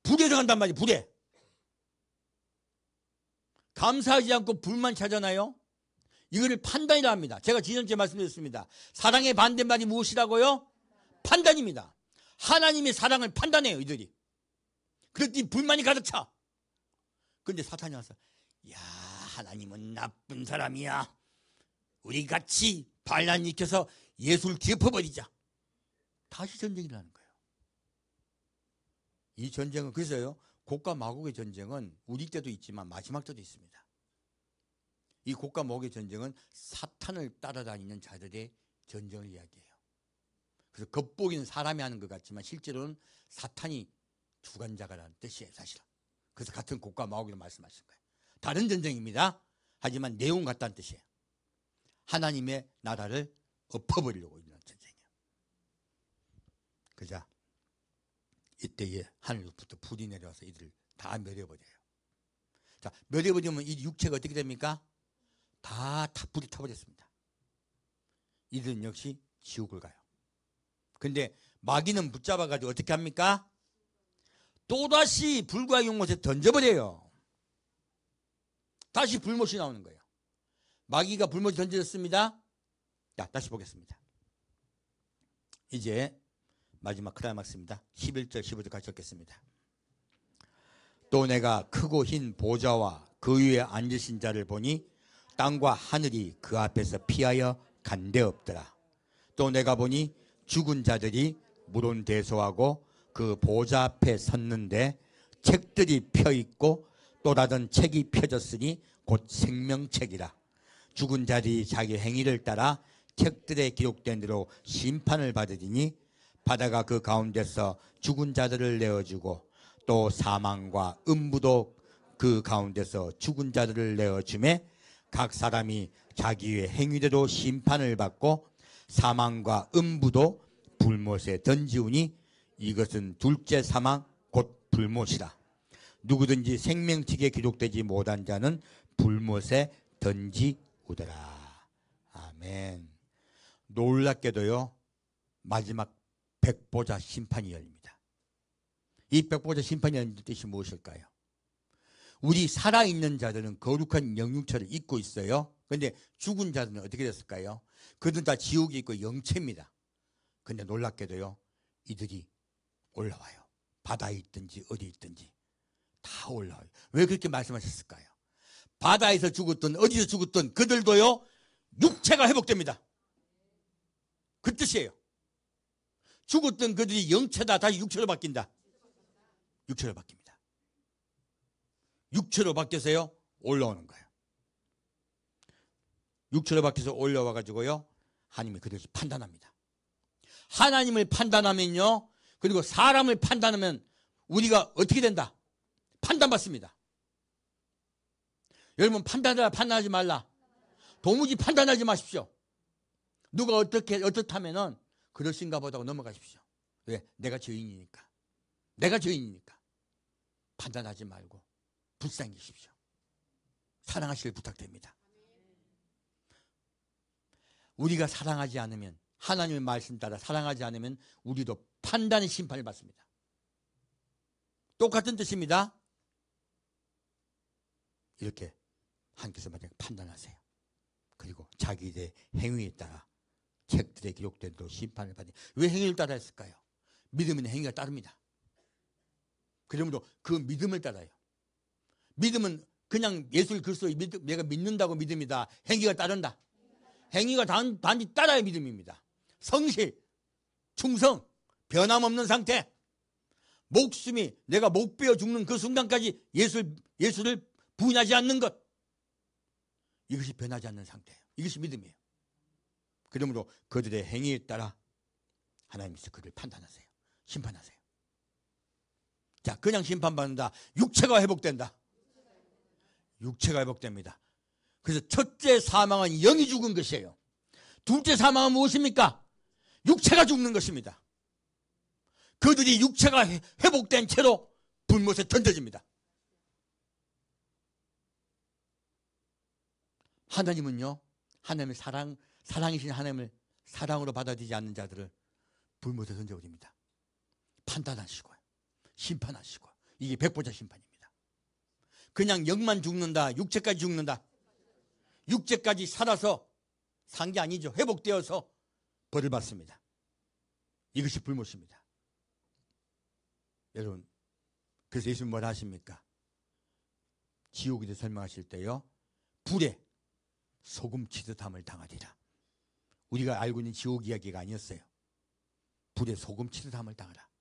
불에 들어간단 말이에요. 불에. 감사하지 않고 불만 차잖아요. 이거를 판단이라 합니다. 제가 지난주에 말씀드렸습니다. 사랑의 반대말이 무엇이라고요? 판단입니다. 하나님의 사랑을 판단해요, 이들이. 그랬더니 불만이 가득 차. 그런데 사탄이 와서, 야, 하나님은 나쁜 사람이야. 우리 같이 반란 일으켜서 예수를 뒤엎어버리자. 다시 전쟁이 일어나는 거예요. 이 전쟁은, 그래서요, 곡과 마곡의 전쟁은 우리 때도 있지만 마지막 때도 있습니다. 이 곡과 마곡의 전쟁은 사탄을 따라다니는 자들의 전쟁을 이야기해요. 그래서 겉보기는 사람이 하는 것 같지만 실제로는 사탄이 주관자가라는 뜻이에요, 사실은. 그래서 같은 곡과 마곡이라고 말씀하신 거예요. 다른 전쟁입니다. 하지만 내용 같다는 뜻이에요. 하나님의 나라를 엎어버리려고 있는 전쟁이에요. 그자 이때에 하늘부터 불이 내려와서 이들을 다 멸해버려요. 자, 멸해버리면 이 육체가 어떻게 됩니까? 다 불이 타버렸습니다. 이들은 역시 지옥을 가요. 근데 마귀는 붙잡아가지고 어떻게 합니까? 또다시 불과 용못에 던져버려요. 다시 불못이 나오는 거예요. 마귀가 불못이 던져졌습니다. 자, 다시 보겠습니다. 이제 마지막 클라이막스입니다. 11절 15절 같이 읽겠습니다. 또 내가 크고 흰 보좌와 그 위에 앉으신 자를 보니 땅과 하늘이 그 앞에서 피하여 간데없더라. 또 내가 보니 죽은 자들이 물론대소하고 그 보좌 앞에 섰는데 책들이 펴있고 또 다른 책이 펴졌으니 곧 생명책이라. 죽은 자들이 자기 행위를 따라 책들에 기록된 대로 심판을 받으리니 바다가 그 가운데서 죽은 자들을 내어주고 또 사망과 음부도 그 가운데서 죽은 자들을 내어주매 각 사람이 자기의 행위대로 심판을 받고 사망과 음부도 불못에 던지우니 이것은 둘째 사망 곧 불못이라. 누구든지 생명책에 기록되지 못한 자는 불못에 던지우더라. 아멘. 놀랍게도요, 마지막 백보자 심판이 열립니다. 이 백보자 심판이 열리는 뜻이 무엇일까요? 우리 살아있는 자들은 거룩한 영육체를 입고 있어요. 그런데 죽은 자들은 어떻게 됐을까요? 그들은 다 지옥에 있고 영체입니다. 그런데 놀랍게도요, 이들이 올라와요. 바다에 있든지 어디 있든지 다 올라와요. 왜 그렇게 말씀하셨을까요? 바다에서 죽었든 어디서 죽었든 그들도요, 육체가 회복됩니다. 그 뜻이에요. 죽었던 그들이 영체다 다시 육체로 바뀐다. 육체로 바뀝니다. 육체로 바뀌어서요, 올라오는 거예요. 육체로 바뀌어서 올라와 가지고요, 하나님이 그들을 판단합니다. 하나님을 판단하면요, 그리고 사람을 판단하면 우리가 어떻게 된다? 판단받습니다. 여러분, 판단하지 말라. 도무지 판단하지 마십시오. 누가 어떻다면은 그러신가 보다고 넘어가십시오. 왜? 내가 죄인이니까. 내가 죄인이니까. 판단하지 말고 불쌍히 계십시오. 사랑하시길 부탁드립니다. 우리가 사랑하지 않으면, 하나님의 말씀 따라 사랑하지 않으면 우리도 판단의 심판을 받습니다. 똑같은 뜻입니다. 이렇게 하나님께서 만약에 판단하세요. 그리고 자기의 행위에 따라 책들에 기록된 대로 심판을 받으니, 왜 행위를 따라 했을까요? 믿음은 행위가 따릅니다. 그러므로 그 믿음을 따라요. 믿음은 그냥 예수 그리스도 내가 믿는다고 믿음이다. 행위가 따른다. 행위가 단지 따라야 믿음입니다. 성실, 충성, 변함없는 상태, 목숨이 내가 목 베어 죽는 그 순간까지 예수를 부인하지 않는 것, 이것이 변하지 않는 상태예요. 이것이 믿음이에요. 그러므로 그들의 행위에 따라 하나님께서 그들을 판단하세요. 심판하세요. 자, 그냥 심판받는다. 육체가 회복된다. 육체가 회복됩니다. 그래서 첫째 사망은 영이 죽은 것이에요. 둘째 사망은 무엇입니까? 육체가 죽는 것입니다. 그들이 육체가 회복된 채로 불못에 던져집니다. 하나님은요, 하나님의 사랑이신 하나님을 사랑으로 받아들이지 않는 자들을 불못에 던져버립니다. 판단하시고요, 심판하시고. 이게 백보자 심판입니다. 그냥 영만 죽는다, 육체까지 죽는다. 육체까지 살아서 산 게 아니죠. 회복되어서 벌을 받습니다. 이것이 불못입니다. 여러분, 그래서 예수님 뭐라 하십니까? 지옥에 대해 설명하실 때요, 불에 소금 치듯함을 당하리라. 우리가 알고 있는 지옥 이야기가 아니었어요. 불에 소금 치듯함을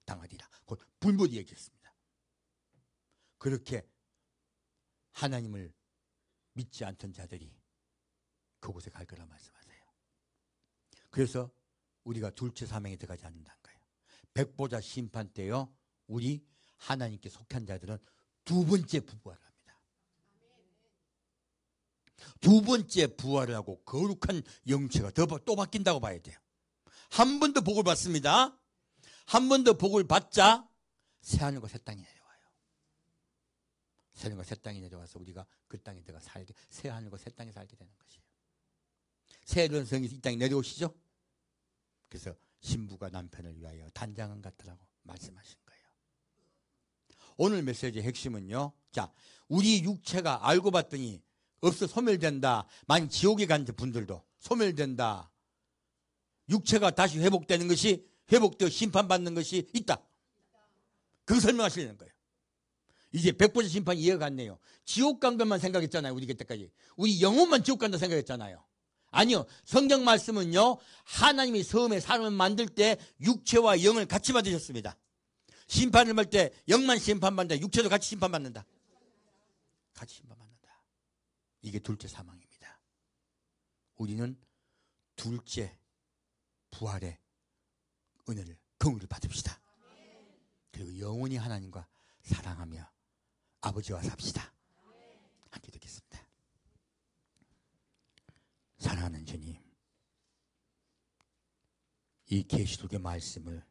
당하리라. 곧 불못 이야기했습니다. 그렇게 하나님을 믿지 않던 자들이 그곳에 갈 거라 말씀하세요. 그래서 우리가 둘째 사망에 들어가지 않는다는 거예요. 백보자 심판 때요, 우리 하나님께 속한 자들은 두 번째 부활을 합니다. 두 번째 부활을 하고 거룩한 영체가 또 바뀐다고 봐야 돼요. 한 번 더 복을 받습니다. 한 번 더 복을 받자 새하늘과 새 땅이 내려와요. 새하늘과 새 땅이 내려와서 우리가 그 땅에 들어가 살게, 새하늘과 새 땅에 살게 되는 것이에요. 새로운 성이 이 땅에 내려오시죠. 그래서 신부가 남편을 위하여 단장은 같으라고 말씀하신 거예요. 오늘 메시지의 핵심은요, 자, 우리 육체가 알고 봤더니 소멸된다. 만약 지옥에 간 분들도 소멸된다. 육체가 다시 회복되는 것이, 회복되어 심판받는 것이 있다. 그거 설명하시려는 거예요. 이제 백보자 심판이 이어갔네요. 지옥 간 것만 생각했잖아요. 우리 그때까지. 우리 영혼만 지옥 간다 생각했잖아요. 아니요. 성경 말씀은요, 하나님이 처음에 사람을 만들 때 육체와 영을 같이 받으셨습니다. 심판을 받을 때 영만 심판받는다. 육체도 같이 심판받는다. 같이 심판받는다. 이게 둘째 사망입니다. 우리는 둘째 부활의 은혜를 긍휼을 받읍시다. 그리고 영원히 하나님과 사랑하며 아버지와 삽시다. 함께 듣겠습니다. 사랑하는 주님, 이 계시록의 말씀을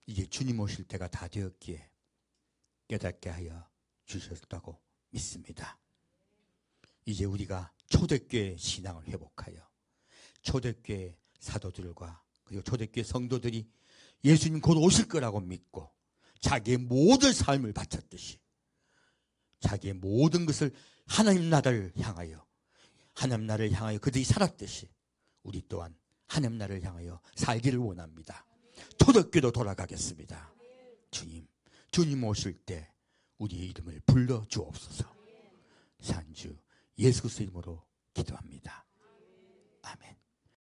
이제 주님 오실 때가 다 되었기에 깨닫게 하여 주셨다고 믿습니다. 이제 우리가 초대교회 신앙을 회복하여 초대교회 사도들과 그리고 초대교회 성도들이 예수님 곧 오실 거라고 믿고 자기의 모든 삶을 바쳤듯이 자기의 모든 것을 하나님 나라를 향하여 그들이 살았듯이 우리 또한 하나님 나라를 향하여 살기를 원합니다. 초대교회로 돌아가겠습니다. 주님 오실 때 우리의 이름을 불러 주옵소서. 산주 예수 그리스도 이름으로 기도합니다. 아멘.